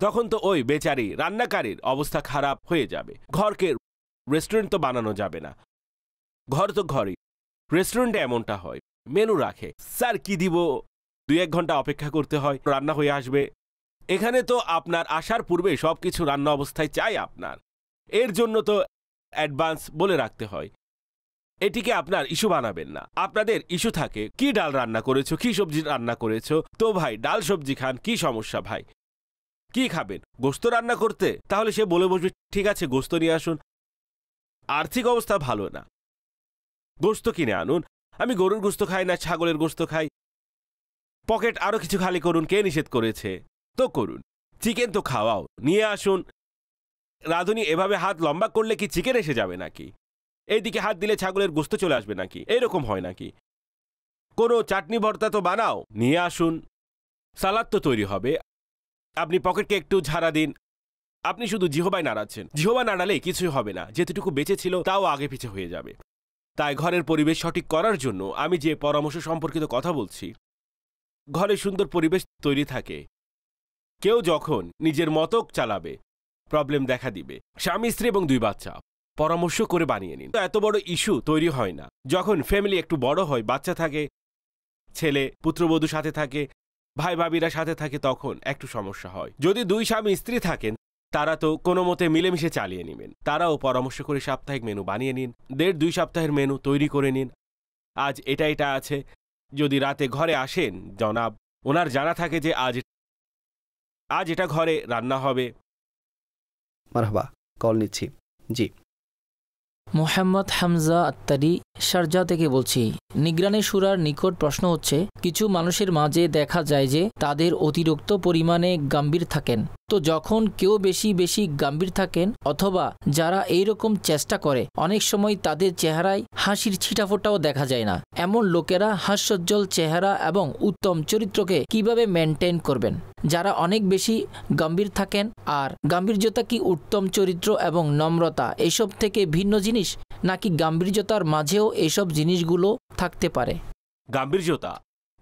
তখন তো ওই বেচারি রান্নাকারীর অবস্থা খারাপ হয়ে যাবে। ঘরকে রেস্টুরেন্ট তো বানানো যাবে না, ঘর তো ঘরই, রেস্টুরেন্টে এমনটা হয়, মেনু রাখে, স্যার কি দিব, 2-1 ঘন্টা অপেক্ষা করতে হয়, রান্না হয়ে আসবে। এখানে তো আপনার আসার পূর্বে সবকিছু রান্না অবস্থায় চাই আপনার, এর জন্য তো অ্যাডভান্স বলে রাখতে হয়। এটিকে আপনার ইস্যু বানাবেন না। আপনাদের ইস্যু থাকে কি ডাল রান্না করেছো, কি সবজি রান্না করেছো, তো ভাই ডাল সবজি খান, কি সমস্যা ভাই, কি খাবেন, গোস্ত রান্না করতে, তাহলে সে বলে বসবে ঠিক আছে গোস্ত নিয়ে আসুন। আর্থিক অবস্থা ভালো না, গোস্ত কিনে আনুন। আমি গরুর গোস্ত খাই না, ছাগলের গোস্ত খাই, পকেট আরো কিছু খালি করুন, কে নিষেধ করেছে, তো করুন। চিকেন তো খাওয়াও, নিয়ে আসুন। রাঁধুনি এভাবে হাত লম্বা করলে কি চিকেন এসে যাবে নাকি? এইদিকে হাত দিলে ছাগলের গোস্ত চলে আসবে নাকি? এরকম হয় নাকি? কোনো চাটনি ভর্তা তো বানাও, নিয়ে আসুন। সালাদ তো তৈরি হবে, আপনি পকেটকে একটু ঝাড়া দিন। আপনি শুধু জিহবায় নাড়াচ্ছেন, জিহবা নাড়ালে কিছুই হবে না, যেটুকু বেঁচে ছিল তাও আগে পিছে হয়ে যাবে। তাই ঘরের পরিবেশ সঠিক করার জন্য আমি যে পরামর্শ সম্পর্কিত কথা বলছি, ঘরে সুন্দর পরিবেশ তৈরি থাকে। কেউ যখন নিজের মতক চালাবে প্রবলেম দেখা দিবে। স্বামী স্ত্রী এবং 2 বাচ্চা পরামর্শ করে বানিয়ে নিন, এত বড় ইস্যু তৈরি হয় না। যখন ফ্যামিলি একটু বড় হয়, বাচ্চা থাকে, ছেলে পুত্রবধূ সাথে থাকে, ভাই ভাবিরা সাথে থাকে, তখন একটু সমস্যা হয়। যদি 2 স্বামী স্ত্রী থাকেন তারা তো কোনো মতে মিলেমিশে চালিয়ে নেবেন। তারাও পরামর্শ করে সাপ্তাহিক মেনু বানিয়ে নিন, 1.5-2 সপ্তাহের মেনু তৈরি করে নিন। আজ এটা আছে, যদি রাতে ঘরে আসেন জনাব, ওনার জানা থাকে যে আজ এটা ঘরে রান্না হবে। মারহাবা, কল নিচ্ছি। জি, মোহাম্মদ হামজা আত্তারি শারজা থেকে বলছি। নিগরানি শুরার নিকট প্রশ্ন হচ্ছে, কিছু মানুষের মাঝে দেখা যায় যে তাদের অতিরিক্ত পরিমাণে গাম্ভীর থাকেন। তো যখন কেউ বেশি বেশি গাম্ভীর থাকেন অথবা যারা এইরকম চেষ্টা করে, অনেক সময় তাদের চেহারায় হাসির ছিটাফোটাও দেখা যায় না। এমন লোকেরা হাস্যোজ্জ্বল চেহারা এবং উত্তম চরিত্রকে কিভাবে মেনটেন করবেন? যারা অনেক বেশি গম্ভীর থাকেন, আর গাম্ভীর্যতা কি উত্তম চরিত্র এবং নম্রতা এসব থেকে ভিন্ন জিনিস, নাকি গাম্ভীর্যতার মাঝেও এসব জিনিসগুলো থাকতে পারে? গাম্ভীর্যতা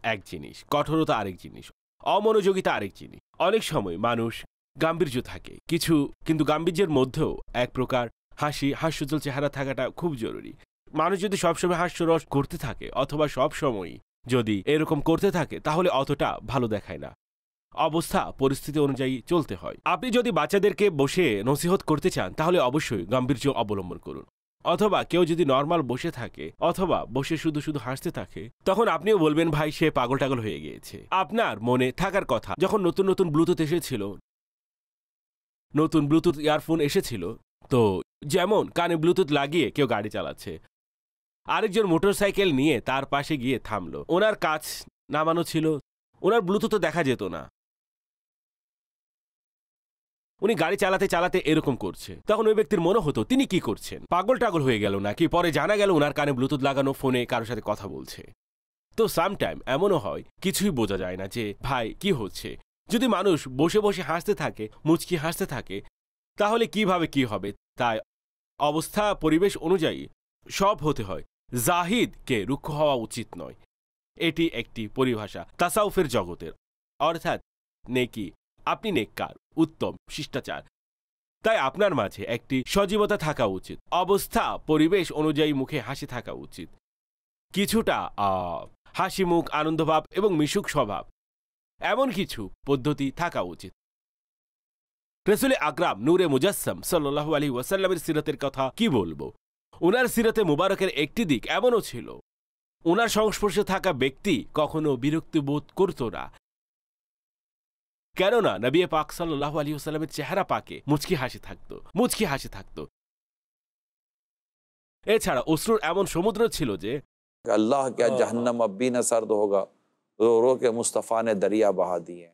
এক জিনিস, কঠোরতা আরেক জিনিস, অমনোযোগিতা আরেক জিনিস। অনেক সময় মানুষ গাম্ভীর্য থাকে কিছু, কিন্তু গাম্ভীর্যের মধ্যেও এক প্রকার হাস্যোজ্জ্বল চেহারা থাকাটা খুব জরুরি। মানুষ যদি সবসময় হাস্যরস করতে থাকে অথবা সবসময় যদি এরকম করতে থাকে, তাহলে অতটা ভালো দেখায় না। অবস্থা পরিস্থিতি অনুযায়ী চলতে হয়। আপনি যদি বাচ্চাদেরকে বসে নসিহত করতে চান, তাহলে অবশ্যই গাম্ভীর্য অবলম্বন করুন। অথবা কেউ যদি নর্মাল বসে থাকে অথবা বসে শুধু শুধু হাসতে থাকে, তখন আপনিও বলবেন ভাই সে পাগল টাগল হয়ে গিয়েছে। আপনার মনে থাকার কথা, যখন নতুন নতুন ব্লুটুথ এসেছিল, নতুন ব্লুটুথ ইয়ারফোন এসেছিল, তো যেমন কানে ব্লুটুথ লাগিয়ে কেউ গাড়ি চালাচ্ছে, আরেকজন মোটরসাইকেল নিয়ে তার পাশে গিয়ে থামলো, ওনার কাছ নামানো ছিল, ওনার ব্লুটুথও দেখা যেত না, উনি গাড়ি চালাতে চালাতে এরকম করছে। তখন ওই ব্যক্তির মনে হতো তিনি কি করছেন, পাগল টাগল হয়ে গেল নাকি। পরে জানা গেল ওনার কানে ব্লুটুথ লাগানো, ফোনে কারোর সাথে কথা বলছে। তো সামটাইম এমনও হয় কিছুই বোঝা যায় না যে ভাই কি হচ্ছে। যদি মানুষ বসে বসে হাসতে থাকে, মুচকি হাসতে থাকে, তাহলে কিভাবে কি হবে? তাই অবস্থা পরিবেশ অনুযায়ী সব হতে হয়। জাহিদকে রুক্ষ হওয়া উচিত নয়, এটি একটি পরিভাষা তাসাউফের জগতের, অর্থাৎ নেকি, আপনি নেককার, উত্তম, শিষ্টাচার। তাই আপনার মাঝে একটি সজীবতা থাকা উচিত, অবস্থা পরিবেশ অনুযায়ী মুখে হাসি থাকা উচিত, কিছুটা হাসি মুখ, আনন্দভাব এবং মিশুক স্বভাব, এমন কিছু পদ্ধতি থাকা উচিত। রাসূল আকরাম নূরে মুজাসসাম সাল্লাল্লাহু আলাইহি ওয়াসাল্লামের সিরাতের কথা কি বলবো। ওনার সিরাতে মুবারকের একটি দিক এমনও ছিল, ওনার সংস্পর্শে থাকা ব্যক্তি কখনো বিরক্তি বোধ করত না, কেননা নবী পাক সাল্লাল্লাহু আলাইহি ওয়াসাল্লামের চেহারা পাকে মুচকি হাসি থাকতো। এছাড়া অশ্রুর এমন সমুদ্র ছিল যে अल्लाह क्या जहन्नम अब भी न सर्द होगा, रो रो के मुस्तफ़ा ने दरिया बहा दिए।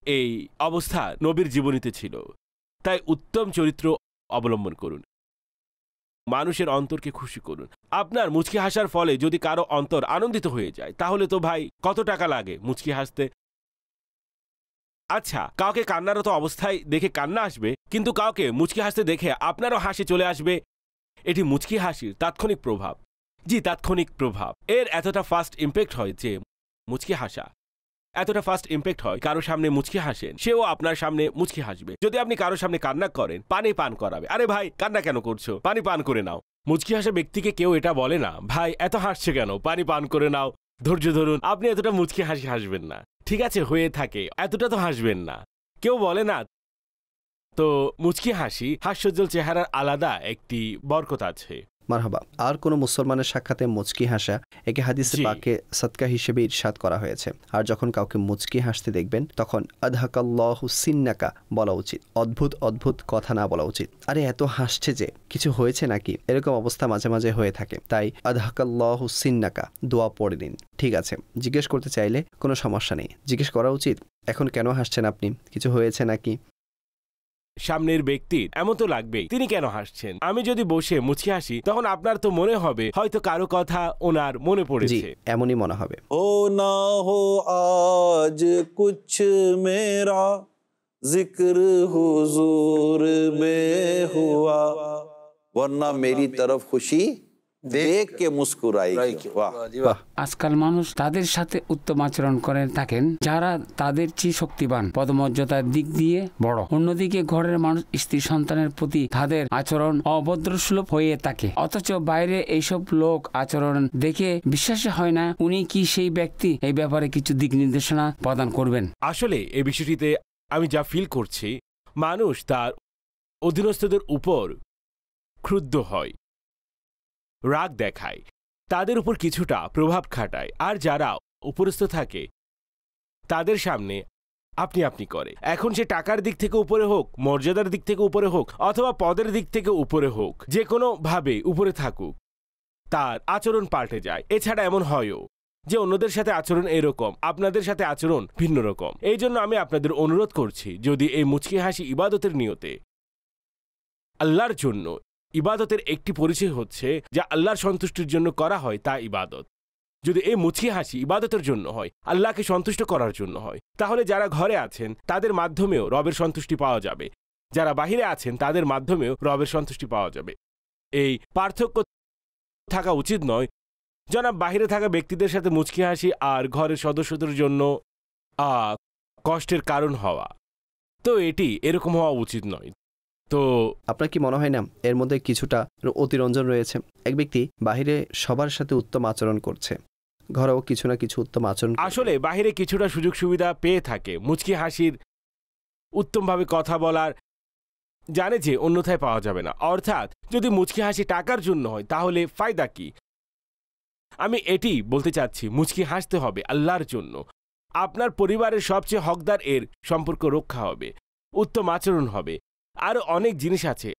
এই অবস্থা নবীর জীবনীতে ছিল। তাই উত্তম চরিত্র অবলম্বন করুন, মানুষের অন্তরকে খুশি করুন। আপনার মুচকি হাসার ফলে যদি কারো অন্তর আনন্দিত হয়ে যায়, তাহলে তো ভাই কত টাকা লাগে মুচকি হাসতে। আচ্ছা, কাউকে কান্নারত অবস্থায় দেখে কান্না আসবে, কিন্তু কাউকে মুচকি হাসতে দেখে আপনারও হাসি চলে আসবে। এটি মুচকি হাসির তাৎক্ষণিক প্রভাব। জি, তাৎক্ষণিক প্রভাব। এর এতটা ফাস্ট ইম্প্যাক্ট হয় যে মুচকি হাসা এতটা ফাস্ট ইম্প্যাক্ট হয়, কারো সামনে মুচকি হাসেন, সেও আপনার সামনে মুচকি হাসবে। যদি আপনি কারো সামনে কান্না করেন, পানি পান করাবে, আরে ভাই কান্না কেন করছো, পানি পান করে নাও। মুচকি হাসা ব্যক্তিকে কেউ এটা বলে না, ভাই এত হাসছে কেন, পানি পান করে নাও, ধৈর্য ধরুন, আপনি এতটা মুচকি হাসি হাসবেন না, ঠিক আছে হয়ে থাকে, এতটা তো হাসবেন না, কেউ বলে না। তো মুচকি হাসি, হাস্যোজ্জ্বল চেহারার আলাদা একটি বরকত আছে। মারহাবা। আর কোন মুসলমানের সাক্ষাতে মুচকি হাসা একে হাদিসে পাকে সাদকা হিসেবে ইরশাদ করা হয়েছে। আর যখন কাউকে মুচকি হাসতে দেখবেন, তখন আদহাকাল্লাহু সিন্নাকা বলা উচিত, অদ্ভুত অদ্ভুত কথা না বলা উচিত। আরে এত হাসছে যে কিছু হয়েছে নাকি, এরকম অবস্থা মাঝে মাঝে হয়ে থাকে। তাই আদহাকাল্লাহু সিন্নাকা দোয়া পড়ে দিন, ঠিক আছে। জিজ্ঞেস করতে চাইলে কোনো সমস্যা নেই, জিজ্ঞেস করা উচিত এখন কেন হাসছেন আপনি, কিছু হয়েছে নাকি। সামনের ব্যক্তির এমন তো লাগবেই তিনি কেন হাসছেন। আমি যদি বসে মুচকি হাসি, তখন আপনার তো মনে হবে হয়তো কারো কথা ওনার মনে পড়েছে, এমনই মনে হবে। हो ना हो आज कुछ मेरा जिक्र हुजूर में हुआ, वरना मेरी तरफ खुशी देख के मुस्कुराएगी। वाह। আজকাল মানুষ তাদের সাথে উত্তম আচরণ করে থাকেন যারা তাদের চেয়ে শক্তিবান, পদমর্যাদার দিক দিয়ে বড়। অন্যদিকে ঘরের মানুষ স্ত্রী সন্তানের প্রতি তাদের আচরণ অভদ্রসুলভ হয়ে থাকে, অথচ বাইরে এইসব লোক আচরণ দেখে বিশ্বাসই হয় না উনি কি সেই ব্যক্তি। এই ব্যাপারে কিছু দিক নির্দেশনা প্রদান করবেন। আসলে এই বিষয়টিতে আমি যা ফিল করছি, মানুষ তার অধীনস্থদের উপর ক্রুদ্ধ হয়, রাগ দেখায়, তাদের উপর কিছুটা প্রভাব খাটায়। আর যারা উপরস্থ থাকে তাদের সামনে আপনি আপনি করে। এখন সে টাকার দিক থেকে উপরে হোক, মর্যাদার দিক থেকে উপরে হোক, অথবা পদের দিক থেকে উপরে হোক, যে কোনো ভাবে উপরে থাকুক, তার আচরণ পাল্টে যায়। এছাড়া এমন হয়ও যে অন্যদের সাথে আচরণ এরকম, আপনাদের সাথে আচরণ ভিন্ন রকম। এই জন্য আমি আপনাদের অনুরোধ করছি, যদি এই মুচকি হাসি ইবাদতের নিয়তে, আল্লাহর জন্য, ইবাদতের একটি পরিচয় হচ্ছে যা আল্লাহর সন্তুষ্টির জন্য করা হয় তা ইবাদত। যদি এই মুচকি হাসি ইবাদতের জন্য হয়, আল্লাহকে সন্তুষ্ট করার জন্য হয়, তাহলে যারা ঘরে আছেন তাদের মাধ্যমেও রবের সন্তুষ্টি পাওয়া যাবে, যারা বাহিরে আছেন তাদের মাধ্যমেও রবের সন্তুষ্টি পাওয়া যাবে। এই পার্থক্য থাকা উচিত নয় জনাব বাহিরে থাকা ব্যক্তিদের সাথে মুচকি হাসি আর ঘরের সদস্যদের জন্য কষ্টের কারণ হওয়া। তো এটি এরকম হওয়া উচিত নয়। তো আপনার কি মনে হয় না এর মধ্যে কিছুটা অতিরঞ্জন রয়েছে? এক ব্যক্তি বাহিরে সবার সাথে উত্তম আচরণ করছে, ঘরেও কিছু না কিছু উত্তম আচরণ, আসলে বাহিরে কিছুটা সুযোগ সুবিধা পেয়ে থাকে, মুচকি হাসির, উত্তমভাবে কথা বলার, জানে যে অন্যথায় পাওয়া যাবে না। অর্থাৎ যদি মুচকি হাসি টাকার জন্য হয় তাহলে ফায়দা কি? আমি এটি বলতে চাচ্ছি, মুচকি হাসতে হবে আল্লাহর জন্য। আপনার পরিবারের সবচেয়ে হকদার এর সম্পর্ক রক্ষা হবে, উত্তম আচরণ হবে। আরও অনেক জিনিস আছে,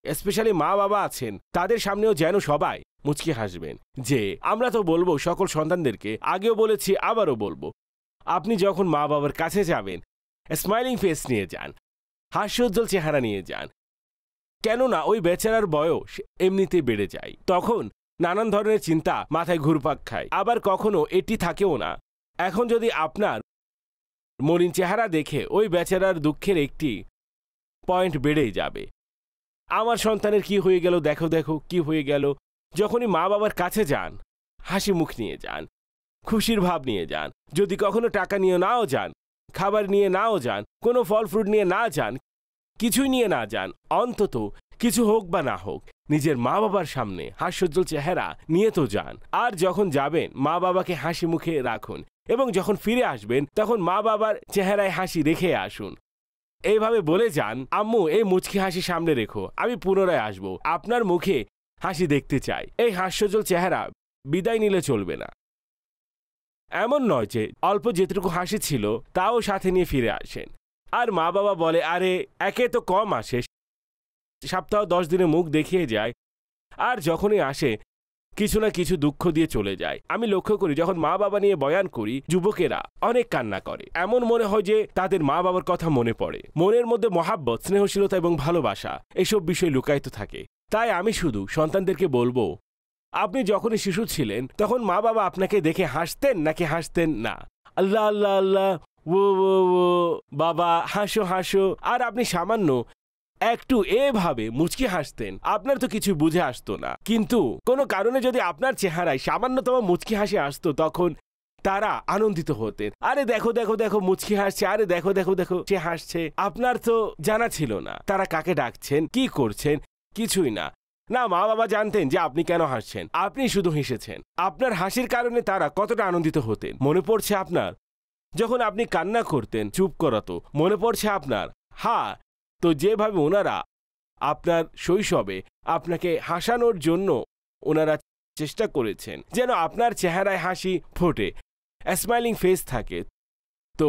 স্পেশালি মা বাবা আছেন, তাদের সামনেও যেন সবাই মুচকি হাসবেন। যে আমরা তো বলবো সকল সন্তানদেরকে, আগেও বলেছি আবারও বলবো, আপনি যখন মা বাবার কাছে যাবেন স্মাইলিং ফেস নিয়ে যান, হাস্যোজ্জ্বল চেহারা নিয়ে যান। কেননা ওই বেচারার বয়স এমনিতেই বেড়ে যায়, তখন নানান ধরনের চিন্তা মাথায় ঘুরপাক খায়, আবার কখনো এটি থাকেও না। এখন যদি আপনার মলিন চেহারা দেখে ওই বেচারার দুঃখের একটি পয়েন্ট বেড়েই যাবে, আমার সন্তানের কি হয়ে গেল, দেখো দেখো কি হয়ে গেল। যখনই মা বাবার কাছে যান, হাসি মুখ নিয়ে যান, খুশির ভাব নিয়ে যান। যদি কখনো টাকা নিয়ে নাও যান, খাবার নিয়ে নাও যান, কোনো ফল ফ্রুট নিয়ে না যান, কিছুই নিয়ে না যান, অন্তত কিছু হোক বা না হোক নিজের মা বাবার সামনে হাস্যোজ্জ্বল চেহারা নিয়ে তো যান। আর যখন যাবেন মা বাবাকে হাসি মুখে রাখুন, এবং যখন ফিরে আসবেন তখন মা বাবার চেহারায় হাসি রেখে আসুন। এইভাবে বলে যান, আম্মু এই মুচকি হাসি সামনে রেখো, আমি পুনরায় আসব, আপনার মুখে হাসি দেখতে চাই। এই হাস্যোজ্জ্বল চেহারা বিদায় নিলে চলবে না। এমন নয় যে অল্প যেটুকু হাসি ছিল তাও সাথে নিয়ে ফিরে আসেন। আর মা বাবা বলে, আরে একে তো কম আসে, সপ্তাহ 10 দিনে মুখ দেখিয়ে যায়, আর যখনই আসে কিছু না কিছু দুঃখ দিয়ে চলে যায়। আমি লক্ষ্য করি যখন মা বাবা নিয়ে বয়ান করি, যুবকেরা অনেক কান্না করে। এমন মনে হয় যে তাদের মা বাবার কথা মনে পড়ে। মনের মধ্যে মহাব্বত, স্নেহশীলতা এবং ভালোবাসা এসব বিষয় লুকায়িত থাকে। তাই আমি শুধু সন্তানদেরকে বলবো, আপনি যখনই শিশু ছিলেন তখন মা বাবা আপনাকে দেখে হাসতেন নাকি হাসতেন না? আল্লাহ আল্লাহ আল্লাহ, ও ও ও বাবা হাসো হাসো, আর আপনি সামান্য একটু এভাবে মুচকি হাসতেন, আপনার তো কিছু বুঝে আসতো না। কিন্তু কোনো কারণে যদি আপনার চেহারায় সামান্যতম মুচকি হাসি আসতো, তখন তারা আনন্দিত হতেন। আরে দেখো দেখো দেখো মুচকি হাসছে, আরে দেখো দেখো দেখো সে হাসছে। আপনার তো জানা ছিল না তারা কাকে ডাকছেন, কি করছেন, কিছুই না। না, মা বাবা জানতেন যে আপনি কেন হাসছেন, আপনি শুধু হেসেছেন। আপনার হাসির কারণে তারা কতটা আনন্দিত হতেন মনে পড়ছে আপনার? যখন আপনি কান্না করতেন চুপ করাতো, মনে পড়ছে আপনার? হ্যাঁ। তো যেভাবে ওনারা আপনার শৈশবে আপনাকে হাসানোর জন্য ওনারা চেষ্টা করেছেন যেন আপনার চেহারায় হাসি ফোটে, স্মাইলিং ফেস থাকে, তো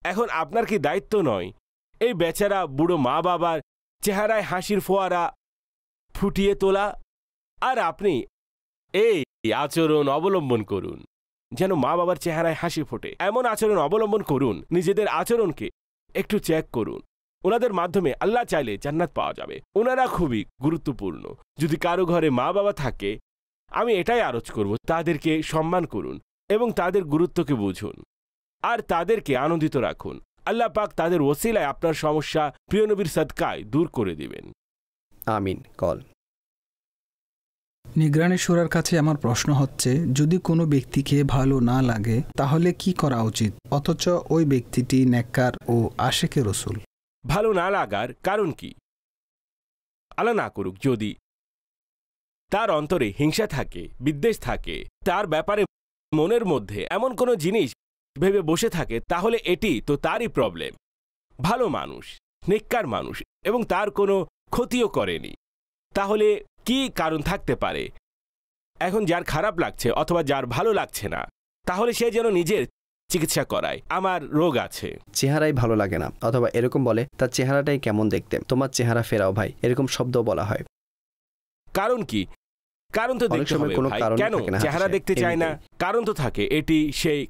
এখন আপনার কি দায়িত্ব নয় এই বেচারা বুড়ো মা বাবার চেহারায় হাসির ফোয়ারা ফুটিয়ে তোলা? আর আপনি এই আচরণ অবলম্বন করুন যেন মা বাবার চেহারায় হাসি ফোটে। এমন আচরণ অবলম্বন করুন, নিজেদের আচরণকে একটু চেক করুন। ওনাদের মাধ্যমে আল্লাহ চাইলে জান্নাত পাওয়া যাবে। ওনারা খুবই গুরুত্বপূর্ণ। যদি কারো ঘরে মা বাবা থাকে, আমি এটাই আরজ করব, তাদেরকে সম্মান করুন এবং তাদের গুরুত্বকে বুঝুন আর তাদেরকে আনন্দিত রাখুন। আল্লাহ পাক তাদের ওসিলায় আপনার সমস্যা প্রিয় নবীর সদকায় দূর করে দিবেন। আমিন। কল। নিগরানি শুরার কাছে আমার প্রশ্ন হচ্ছে, যদি কোনো ব্যক্তিকে ভালো না লাগে তাহলে কি করা উচিত, অথচ ওই ব্যক্তিটি নেককার ও আশিকে রসুল? ভালো না লাগার কারণ কি? আল্লাহ না করুক যদি তার অন্তরে হিংসা থাকে, বিদ্বেষ থাকে, তার ব্যাপারে মনের মধ্যে এমন কোনো জিনিস ভেবে বসে থাকে, তাহলে এটি তো তারই প্রবলেম। ভালো মানুষ, নেককার মানুষ এবং তার কোনো ক্ষতিও করেনি, তাহলে কি কারণ থাকতে পারে? এখন যার খারাপ লাগছে অথবা যার ভালো লাগছে না, তাহলে সে যেন নিজের চিকিৎসা করাই, আমার রোগ আছে। চেহারাই ভালো লাগে না, অথবা এরকম বলে তার চেহারাটাই কেমন দেখতে, তোমার চেহারা ফেরাও ভাই, এরকম শব্দ বলা হয়। কারণ কি? কারণ তো দেখতে হবে ভাই, কেন চেহারা দেখতে চায় না? কারণ তো থাকে, এটি সেই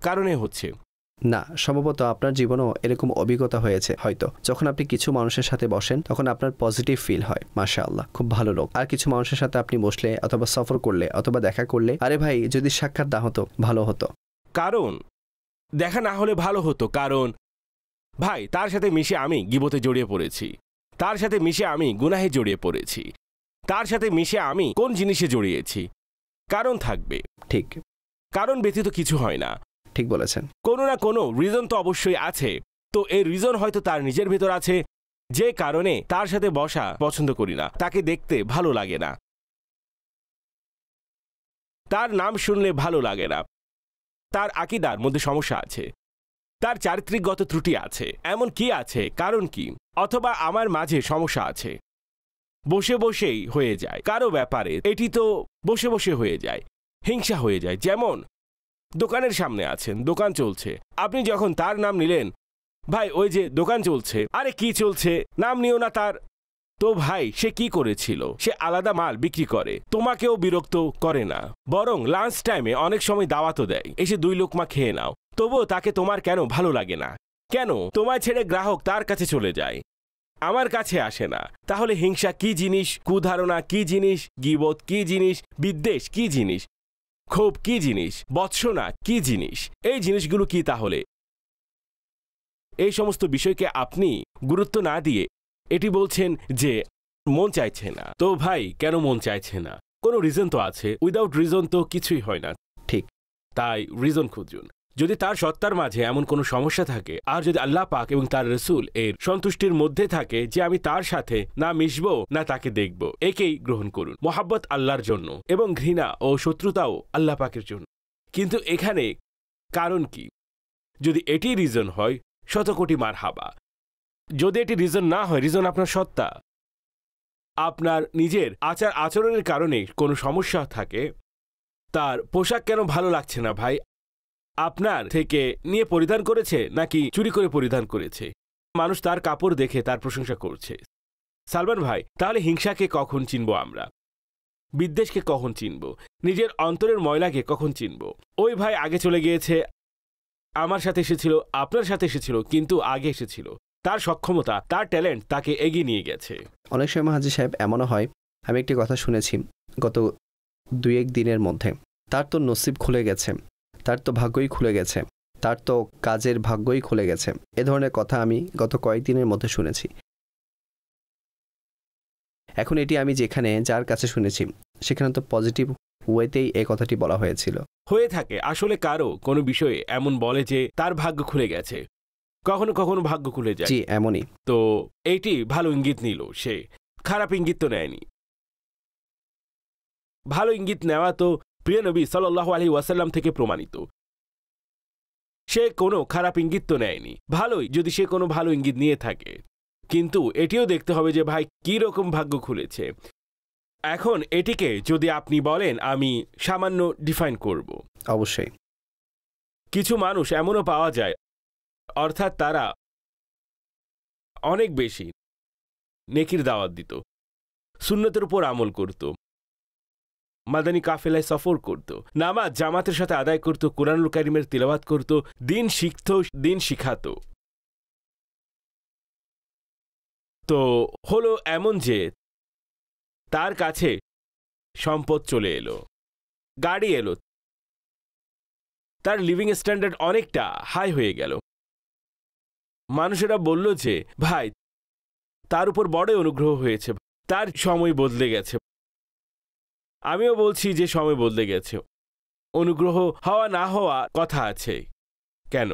কারণে হচ্ছে না। সম্ভবত আপনার জীবনেও এরকম অভিজ্ঞতা হয়েছে হয়তো, যখন আপনি কিছু মানুষের সাথে বসেন তখন আপনার পজিটিভ ফিল হয়, মাশাআল্লাহ খুব ভালো লোক। আর কিছু মানুষের সাথে আপনি বসলে অথবা সফর করলে অথবা দেখা করলে, আরে ভাই যদি সাক্ষাৎ না হতো ভালো হতো। কারণ দেখা না হলে ভালো হতো, কারণ ভাই তার সাথে মিশে আমি গীবতে জড়িয়ে পড়েছি, তার সাথে মিশে আমি গুনাহে জড়িয়ে পড়েছি, তার সাথে মিশে আমি কোন জিনিসে জড়িয়েছি। কারণ থাকবে, ঠিক, কারণ ব্যতীত কিছু হয় না। ঠিক বলেছেন। কোনো না কোনো রিজন তো অবশ্যই আছে। তো এই রিজন হয়তো তার নিজের ভেতর আছে, যে কারণে তার সাথে বসা পছন্দ করি না, তাকে দেখতে ভালো লাগে না, তার নাম শুনলে ভালো লাগে না, তার আকীদার মধ্যে সমস্যা আছে, তার চারিত্রিকগত ত্রুটি আছে, এমন কি আছে, কারণ কি? অথবা আমার মাঝে সমস্যা আছে, বসে বসেই হয়ে যায় কারো ব্যাপারে, এটি তো বসে বসে হয়ে যায়, হিংসা হয়ে যায়। যেমন দোকানের সামনে আছেন, দোকান চলছে, আপনি যখন তার নাম নিলেন, ভাই ওই যে দোকান চলছে, আরে কি চলছে, নাম নিও না তার। তো ভাই সে কি করেছিল? সে আলাদা মাল বিক্রি করে, তোমাকেও বিরক্ত করে না, বরং লাঞ্চ টাইমে অনেক সময় দাওয়াতও দেয়, এসে 2 লোকমা খেয়ে নাও। তবুও তাকে তোমার কেন ভালো লাগে না? কেন? তোমায় ছেড়ে গ্রাহক তার কাছে চলে যায়, আমার কাছে আসে না। তাহলে হিংসা কি জিনিস, কুধারণা কি জিনিস, গীবত কি জিনিস, বিদ্বেষ কি জিনিস, ক্ষোভ কি জিনিস, বৎসনা কি জিনিস, এই জিনিসগুলো কি? তাহলে এই সমস্ত বিষয়কে আপনি গুরুত্ব না দিয়ে এটি বলছেন যে মন চাইছে না। তো ভাই কেন মন চাইছে না? কোনো রিজন তো আছে, উইদাউট রিজন তো কিছুই হয় না। ঠিক, তাই রিজন খুঁজুন। যদি তার সত্তার মাঝে এমন কোনো সমস্যা থাকে, আর যদি আল্লাহ পাক এবং তার রসুল এর সন্তুষ্টির মধ্যে থাকে যে আমি তার সাথে না মিশবো না তাকে দেখব, একেই গ্রহণ করুন। মোহাব্বত আল্লাহর জন্য এবং ঘৃণা ও শত্রুতাও আল্লাহ পাকের জন্য। কিন্তু এখানে কারণ কি? যদি এটি রিজন হয়, শতকোটি মারহাবা। যদি এটি রিজন না হয়, রিজন আপনার সত্তা, আপনার নিজের আচার আচরণের কারণে কোনো সমস্যা থাকে, তার পোশাক কেন ভালো লাগছে না ভাই? আপনার থেকে নিয়ে পরিধান করেছে নাকি চুরি করে পরিধান করেছে? মানুষ তার কাপড় দেখে তার প্রশংসা করছে। সালমান ভাই, তাহলে হিংসাকে কখন চিনব আমরা? বিদ্বেষকে কখন চিনব? নিজের অন্তরের ময়লাকে কখন চিনব? ওই ভাই আগে চলে গিয়েছে, আমার সাথে এসেছিল, আপনার সাথে এসেছিল, কিন্তু আগে এসেছিল। তার সক্ষমতা, তার ট্যালেন্ট তাকে এগিয়ে নিয়ে গেছে। অনেক সময় হাজী সাহেব এমনও হয়, আমি একটি কথা শুনেছি গত 2-1 দিনের মধ্যে, তার তো নসিব খুলে গেছে, তার তো ভাগ্যই খুলে গেছে, তার তো কাজের ভাগ্যই খুলে গেছে, এ ধরনের কথা আমি গত কয়েকদিনের মধ্যে শুনেছি। এখন এটি আমি যেখানে যার কাছে শুনেছি সেখানে তো পজিটিভ ওয়েতেই এই কথাটি বলা হয়েছিল। হয়ে থাকে আসলে কারো কোনো বিষয়ে এমন বলে যে তার ভাগ্য খুলে গেছে, কখনো কখনো ভাগ্য খুলে যায়। জি, এমনই। তো এইটি ভালো ইঙ্গিত নিল, সে খারাপ ইঙ্গিত তো নেয়নি। ভালো ইঙ্গিত নেওয়া তো প্রিয় নবী সাল্লাল্লাহু আলাইহি ওয়াসাল্লাম থেকে প্রমাণিত। সে কোনো খারাপ ইঙ্গিত তো নেয়নি, ভালোই যদি সে কোনো ভালো ইঙ্গিত নিয়ে থাকে। কিন্তু এটিও দেখতে হবে যে ভাই কি রকম ভাগ্য খুলেছে। এখন এটিকে যদি আপনি বলেন আমি সামান্য ডিফাইন করব, অবশ্যই কিছু মানুষ এমনও পাওয়া যায়, অর্থাৎ তারা অনেক বেশি নেকির দাওয়াত দিত, সুন্নতের উপর আমল করত, মাদানী কাফেলায় সফর করত, নামাজ জামাতের সাথে আদায় করত, কুরআনুল কারীমের তিলাওয়াত করত, দিন শিখত, দিন শিখাত। তো হলো এমন যে তার কাছে সম্পদ চলে এলো, গাড়ি এলো, তার লিভিং স্ট্যান্ডার্ড অনেকটা হাই হয়ে গেল। মানুষেরা বলল যে ভাই তার উপর বড়ই অনুগ্রহ হয়েছে, তার সময় বদলে গেছে। আমিও বলছি যে সময় বদলে গেছে, অনুগ্রহ হওয়া না হওয়া কথা আছে। কেন?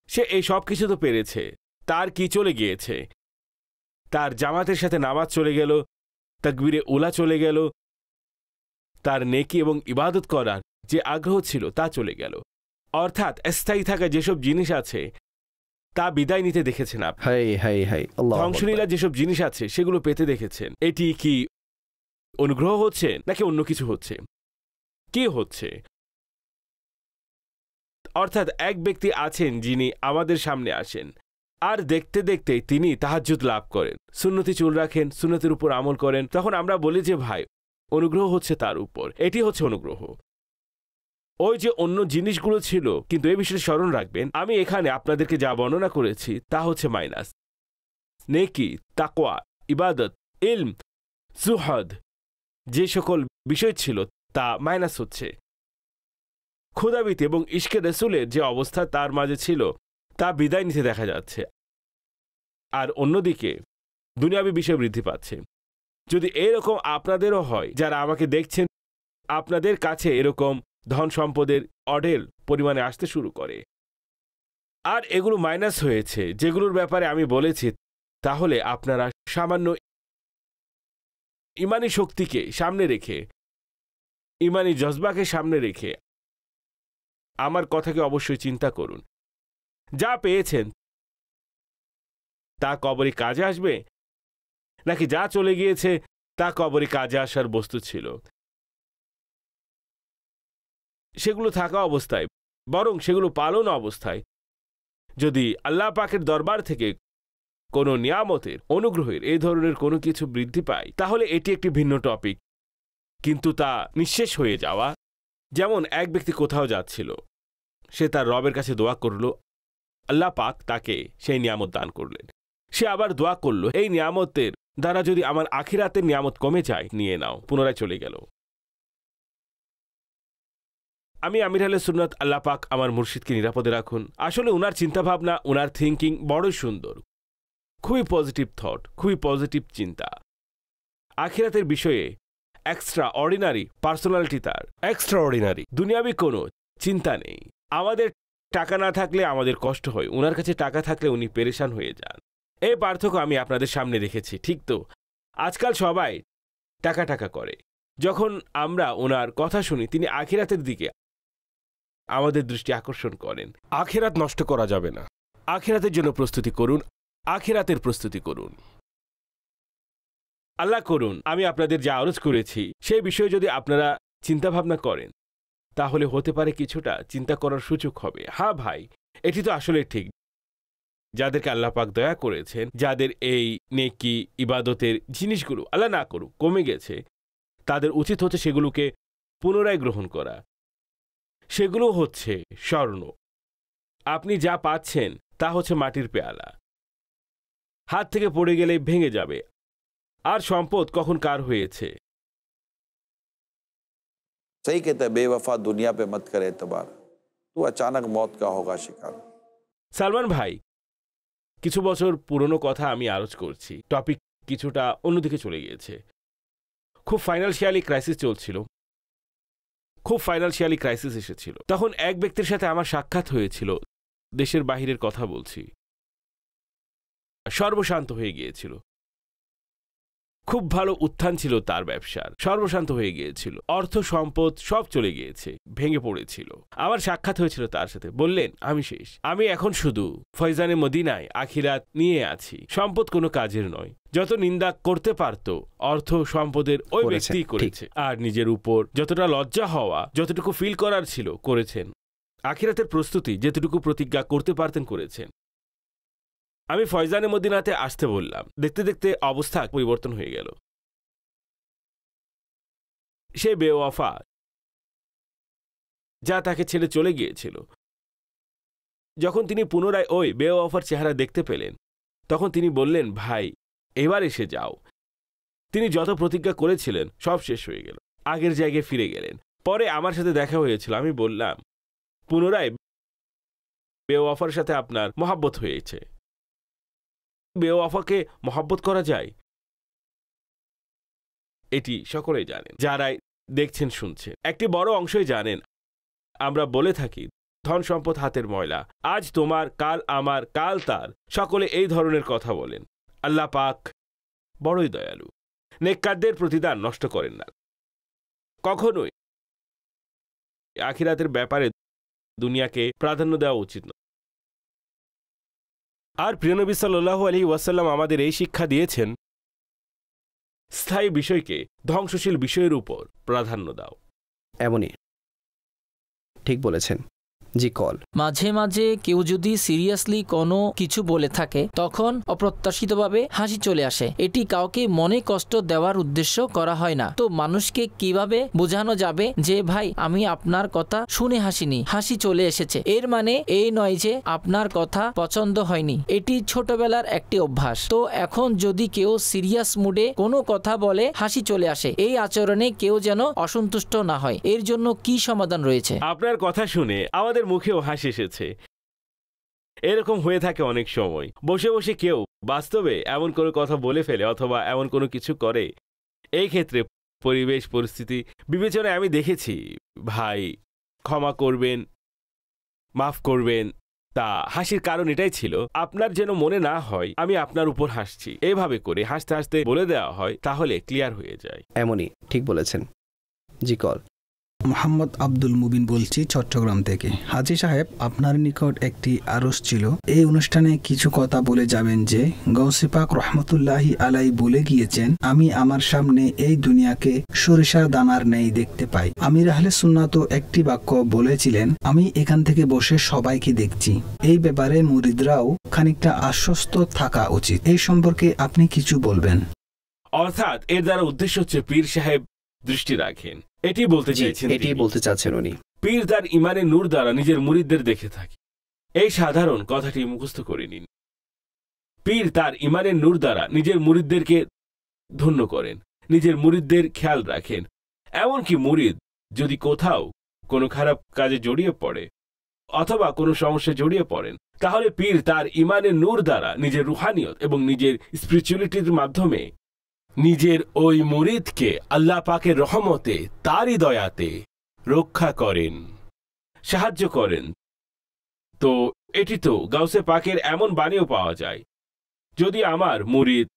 সে এই সব কিছু তো পেরেছে, তার কি চলে গিয়েছে? তার জামাতের সাথে নামাজ চলে গেল, তাকবীরে উলা চলে গেল, তার নেকি এবং ইবাদত করার যে আগ্রহ ছিল তা চলে গেল। অর্থাৎ স্থায়ী থাকা যেসব জিনিস আছে তা বিদায় নিতে দেখেছেন আপনি। ধ্বংসলীলা যেসব জিনিস আছে সেগুলো পেতে দেখেছেন। এটি কি অনুগ্রহ হচ্ছে নাকি অন্য কিছু হচ্ছে? কি হচ্ছে? অর্থাৎ এক ব্যক্তি আছেন যিনি আমাদের সামনে আসেন, আর দেখতে দেখতেই তিনি তাহাজ্জুদ লাভ করেন, সুন্নতি চুল রাখেন, সুন্নতের উপর আমল করেন। তখন আমরা বলি যে ভাই, অনুগ্রহ হচ্ছে তার উপর, এটি হচ্ছে অনুগ্রহ। ওই যে অন্য জিনিসগুলো ছিল, কিন্তু এই বিষয়ে স্মরণ রাখবেন, আমি এখানে আপনাদেরকে যা বর্ণনা করেছি তা হচ্ছে মাইনাস। নেকি, তাকওয়া, ইবাদত, ইলম, জুহদ, যে সকল বিষয় ছিল তা মাইনাস হচ্ছে। ক্ষুধাবীতি এবং ইশকে রাসূলের যে অবস্থা তার মাঝে ছিল তা বিদায় নিতে দেখা যাচ্ছে, আর অন্যদিকে দুনিয়াবী বিষয় বৃদ্ধি পাচ্ছে। যদি এরকম আপনাদেরও হয়, যারা আমাকে দেখছেন, আপনাদের কাছে এরকম ধন সম্পদের অঢেল পরিমাণে আসতে শুরু করে, আর এগুলো মাইনাস হয়েছে যেগুলোর ব্যাপারে আমি বলেছি, তাহলে আপনারা সামান্য ইমানি শক্তিকে সামনে রেখে, ইমানি জজবাকে সামনে রেখে আমার কথাকে অবশ্যই চিন্তা করুন। যা পেয়েছেন তা কবরে কাজে আসবে, নাকি যা চলে গিয়েছে তা কবরে কাজে আসার বস্তু ছিল? সেগুলো থাকা অবস্থায়, বরং সেগুলো পালন অবস্থায় যদি আল্লাহ পাকের দরবার থেকে কোনো নিয়ামতের, অনুগ্রহের এই ধরনের কোনো কিছু বৃদ্ধি পায়, তাহলে এটি একটি ভিন্ন টপিক। কিন্তু তা নিঃশেষ হয়ে যাওয়া, যেমন এক ব্যক্তি কোথাও যাচ্ছিল, সে তার রবের কাছে দোয়া করল, আল্লাহ পাক তাকে সেই নিয়ামত দান করলেন। সে আবার দোয়া করল, এই নিয়ামতের দ্বারা যদি আমার আখিরাতের নিয়ামত কমে যায়, নিয়ে নাও, পুনরায় চলে গেল। আমি আমির আহলে সুন্নাত, আল্লাহ পাক আমার মুর্শিদকে নিরাপদে রাখুন। আসলে ওনার চিন্তাভাবনা, ওনার থিঙ্কিং বড়ই সুন্দর, খুবই পজিটিভ থট, খুবই পজিটিভ চিন্তা। আখিরাতের বিষয়ে এক্সট্রা অর্ডিনারি পার্সোনালিটি, তার এক্সট্রা অর্ডিনারি, দুনিয়াবি কোনো চিন্তা নেই। আমাদের টাকা না থাকলে আমাদের কষ্ট হয়, ওনার কাছে টাকা থাকলে উনি পেরেশান হয়ে যান। এই পার্থক্য আমি আপনাদের সামনে রেখেছি, ঠিক তো? আজকাল সবাই টাকা টাকা করে। যখন আমরা ওনার কথা শুনি, তিনি আখিরাতের দিকে আমাদের দৃষ্টি আকর্ষণ করেন। আখিরাত নষ্ট করা যাবে না, আখিরাতের জন্য প্রস্তুতি করুন, আখিরাতের প্রস্তুতি করুন। আল্লাহ করুন আমি আপনাদের যা আরজ করেছি সেই বিষয়ে যদি আপনারা চিন্তাভাবনা করেন, তাহলে হতে পারে কিছুটা চিন্তা করার সুযোগ হবে। হ্যাঁ ভাই, এটি তো আসলে ঠিক। যাদেরকে আল্লাহ পাক দয়া করেছেন, যাদের এই নেকি ইবাদতের জিনিসগুলো আল্লাহ না করুক কমে গেছে, তাদের উচিত হচ্ছে সেগুলোকে পুনরায় গ্রহণ করা। সেগুলো হচ্ছে স্বর্ণ। আপনি যা পাচ্ছেন তা হচ্ছে মাটির পেয়ালা, হাত থেকে পড়ে গেলে ভেঙে যাবে। আর সম্পদ কখন কার হয়েছে। सही कहता है, बेवफा दुनिया पे मत करे एतबार, तू अचानक मौत का होगा शिकार। সালমান ভাই, কিছু বছর পুরনো কথা আমি আলোচ করছি, টপিক কিছুটা অন্যদিকে চলে গিয়েছে। খুব ফাইন্যান্সিয়ালি ক্রাইসিস চলছিল, খুব ফাইন্যান্সিয়ালি ক্রাইসিস এসেছিল। তখন এক ব্যক্তির সাথে আমার সাক্ষাৎ হয়েছিল, দেশের বাহিরের কথা বলছি। সর্বশান্ত হয়ে গিয়েছিল, খুব ভালো উত্থান ছিল তার ব্যবসার, সর্বশান্ত হয়ে গিয়েছিল, অর্থ সম্পদ সব চলে গিয়েছে, ভেঙে পড়েছিল। আমার সাক্ষাৎ হয়েছিল তার সাথে। বললেন, আমি শেষ, আমি এখন শুধু ফয়জানে মদিনায় আখিরাত নিয়ে আছি, সম্পদ কোনো কাজের নয়। যত নিন্দা করতে পারত অর্থ সম্পদের ওই ব্যক্তি করেছে, আর নিজের উপর যতটা লজ্জা হওয়া, যতটুকু ফিল করার ছিল করেছেন। আখিরাতের প্রস্তুতি যেতটুকু প্রতিজ্ঞা করতে পারতেন করেছেন। আমি ফয়জানে মদিনাতে আসতে বললাম, দেখতে দেখতে অবস্থা পরিবর্তন হয়ে গেল। সে বেওয়াফা যা তাকে ছেড়ে চলে গিয়েছিল, যখন তিনি পুনরায় ওই বেওয়াফার চেহারা দেখতে পেলেন, তখন তিনি বললেন, ভাই এবার এসে যাও। তিনি যত প্রতিজ্ঞা করেছিলেন সব শেষ হয়ে গেল, আগের জায়গায় ফিরে গেলেন। পরে আমার সাথে দেখা হয়েছিল, আমি বললাম, পুনরায় বেওয়াফার সাথে আপনার মহাব্বত হয়েছে। বেওয়াফাকে মহাব্বত করা যায়, এটি সকলেই জানেন, যারাই দেখছেন শুনছেন। একটি বড় অংশই জানেন। আমরা বলে থাকি, ধন সম্পদ হাতের ময়লা, আজ তোমার কাল আমার কাল তার, সকলে এই ধরনের কথা বলেন। আল্লাহ পাক বড়ই দয়ালু, নেককারদের প্রতিদান নষ্ট করেন না কখনোই। আখিরাতের ব্যাপারে দুনিয়াকে প্রাধান্য দেওয়া উচিত নয়। আর প্রিয় নবী সাল্লাল্লাহু আলাইহি ওয়াসাল্লাম আমাদের এই শিক্ষা দিয়েছেন, স্থায়ী বিষয়কে ধ্বংসশীল বিষয়ের উপর প্রাধান্য দাও। এমনই ঠিক বলেছেন। জি কল। মাঝে মাঝে কেউ যদি সিরিয়াসলি কোনো কিছু বলে থাকে তখন অপ্রত্যাশিতভাবে হাসি চলে আসে। এটি কাউকে মনে কষ্ট দেওয়ার উদ্দেশ্য করা হয় না। তো মানুষকে কিভাবে বোঝানো যাবে যে ভাই আমি আপনার কথা শুনে হাসিনি, হাসি চলে এসেছে, এর মানে এই নয় যে আপনার কথা পছন্দ হয়নি। এটি ছোটবেলার একটি অভ্যাস। তো এখন যদি কেউ সিরিয়াস মুডে কোনো কথা বলে হাসি চলে আসে, এই আচরণে কেউ যেন অসন্তুষ্ট না হয়। এর জন্য কি সমাধান রয়েছে? আপনার কথা শুনে আমাদের মুখেও হাসি এসেছে। এরকম হয়ে থাকে অনেক সময়। বসে বসে কেউ বাস্তবে এমন কোনো কথা বলে ফেলে অথবা এমন কোনো কিছু করে। এই ক্ষেত্রে পরিবেশ পরিস্থিতি বিবেচনায় আমি দেখেছি, ভাই ক্ষমা করবেন, মাফ করবেন। তা হাসির কারণ এটাই ছিল, আপনার যেন মনে না হয় আমি আপনার উপর হাসছি। এইভাবে করে হাসতে হাসতে বলে দেওয়া হয়, তাহলে ক্লিয়ার হয়ে যায়। এমনই, ঠিক বলেছেন। জি কল। মোহাম্মদ আব্দুল মুবিন বলছি চট্টগ্রাম থেকে। হাজী সাহেব, আপনার নিকট একটি আরজ ছিল। এই অনুষ্ঠানে কিছু কথা বলে যাবেন যে গৌসে পাক রহমতুল্লাহি আলাই বলে গিয়েছেন, আমি আমার সামনে এই দুনিয়াকে সরিষার দানার নেই দেখতে পাই। আমির আহলে সুন্নাত একটি বাক্য বলেছিলেন, আমি এখান থেকে বসে সবাইকে দেখছি। এই ব্যাপারে মুরিদরাও খানিকটা আশ্বস্ত থাকা উচিত। এই সম্পর্কে আপনি কিছু বলবেন? অর্থাৎ এর দ্বারা উদ্দেশ্য হচ্ছে পীর সাহেব দৃষ্টি রাখেন, এটি বলতে চাইছেন। এটি বলতে চাচ্ছেন উনি। পীর তার ইমানের নূর দ্বারা নিজের মুরিদদের দেখে থাকে। এই সাধারণ কথাটি মুখস্থ করে নিন। পীর তার ইমানের নূর দ্বারা নিজের মুরিদদেরকে ধন্য করেন, নিজের মুরিদদের খেয়াল রাখেন। এমনকি মুরিদ যদি কোথাও কোনো খারাপ কাজে জড়িয়ে পড়ে অথবা কোনো সমস্যা জড়িয়ে পড়েন, তাহলে পীর তার ইমানের নূর দ্বারা নিজের রুহানিয়ত এবং নিজের স্পিরিচুয়ালিটির মাধ্যমে নিজের ওই মুরিদকে আল্লাহ পাকের রহমতে, তারই দয়াতে রক্ষা করেন, সাহায্য করেন। তো এটি তো গাউসে পাকের এমন বাণীও পাওয়া যায়, যদি আমার মুরিদ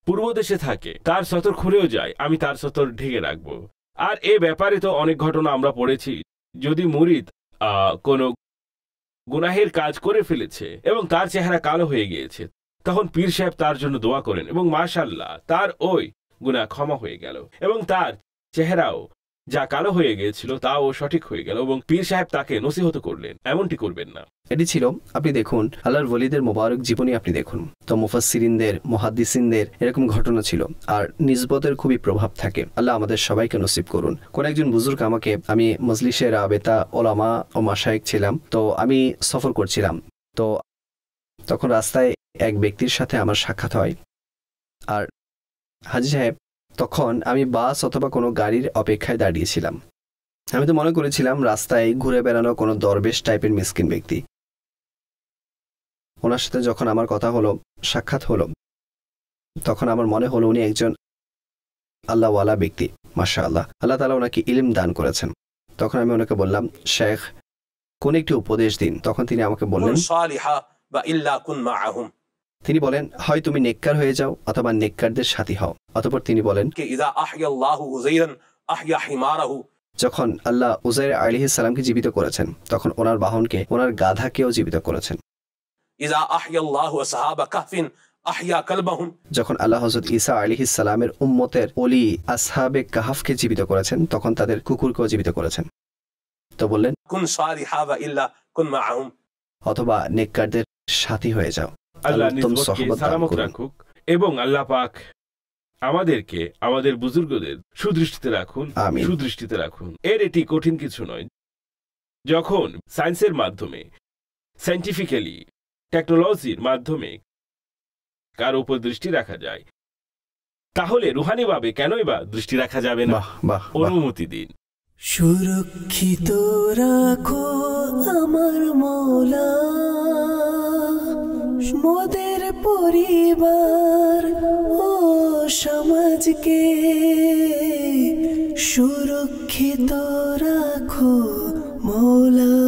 পূর্ব দেশে থাকে, তার সতর খুলেও যায়, আমি তার সতর ঢেকে রাখব। আর এ ব্যাপারে তো অনেক ঘটনা আমরা পড়েছি। যদি মুরিদ কোনো গুনাহের কাজ করে ফেলেছে এবং তার চেহারা কালো হয়ে গিয়েছে, তখন পীর সাহেব তার জন্য দোয়া করেন এবং মাশাআল্লাহ তার ওই গুনাহ ক্ষমা হয়ে গেল এবং তার চেহারাও যা কালো হয়ে গিয়েছিল তাও সঠিক হয়ে গেল এবং পীর সাহেব তাকে নসিহত করলেন, এমনটি করবেন না। এটি ছিল, আপনি দেখুন আল্লাহর ওলিদের মোবারক জীবনী আপনি দেখুন তো মুফাসসিরিনদের, মুহাদ্দিসিনদের এরকম ঘটনা ছিল। আর নিসবতের খুবই প্রভাব থাকে। আল্লাহ আমাদের সবাইকে নসিব করুন। কোন একজন বুজুর্গ আমাকে, আমি মজলিসে রাবেতা ওলামা ও মাশায়েখ ছিলাম, তো আমি সফর করছিলাম। তো তখন রাস্তায় এক ব্যক্তির সাথে আমার সাক্ষাৎ হয়। আর হাজী সাহেব, তখন আমি বাস অথবা কোনো গাড়ির অপেক্ষায় দাঁড়িয়েছিলাম। আমি তো মনে করেছিলাম রাস্তায় ঘুরে বেড়ানো কোনো দরবেশ টাইপের মিসকিন ব্যক্তি। ওনার সাথে যখন আমার কথা হলো, সাক্ষাৎ হলো, তখন আমার মনে হলো উনি একজন আল্লাহওয়ালা ব্যক্তি। মাশাআল্লাহ, আল্লাহ তাআলা ওনাকে ইলম দান করেছেন। তখন আমি ওনাকে বললাম, শেখ কোন একটি উপদেশ দিন। তখন তিনি আমাকে বললেন, তিনি বলেন, হয় তুমি নেককার হয়ে যাও অথবা নেককারদের সাথী হও। অতঃপর তিনি বলেন, যখন আল্লাহ উজাইর আলাইহিস সালামকে জীবিত করেছেন, তখন ওনার বাহনকে, ওনার গাধাকেও জীবিত করেছেন। যখন আল্লাহ হযরত ঈসা আলাইহিস সালামের উম্মতের ওলি আসহাবে কাহাফকে জীবিত করেছেন, তখন তাদের কুকুরকেও জীবিত করেছেন। তো বললেন, অথবা নেককারদের সাথী হয়ে যাও। আল্লাহ নিসবতকে সালামত রাখুক এবং আল্লাহ পাক আমাদেরকে, আমাদের বুজুর্গদের সুদৃষ্টিতে রাখুন, সুদৃষ্টিতে রাখুন। এর এটি কঠিন কিছু নয়। যখন সায়েন্সের মাধ্যমে, সায়েন্টিফিক্যালি, টেকনোলজির মাধ্যমে কার উপর দৃষ্টি রাখা যায়, তাহলে রুহানিভাবে কেনই বা দৃষ্টি রাখা যাবে না? অনুমতি দিন। সুরক্ষিত রাখো আমার মওলা মোদের পরিবার ও সমাজকে, সুরক্ষিত রাখো মওলা।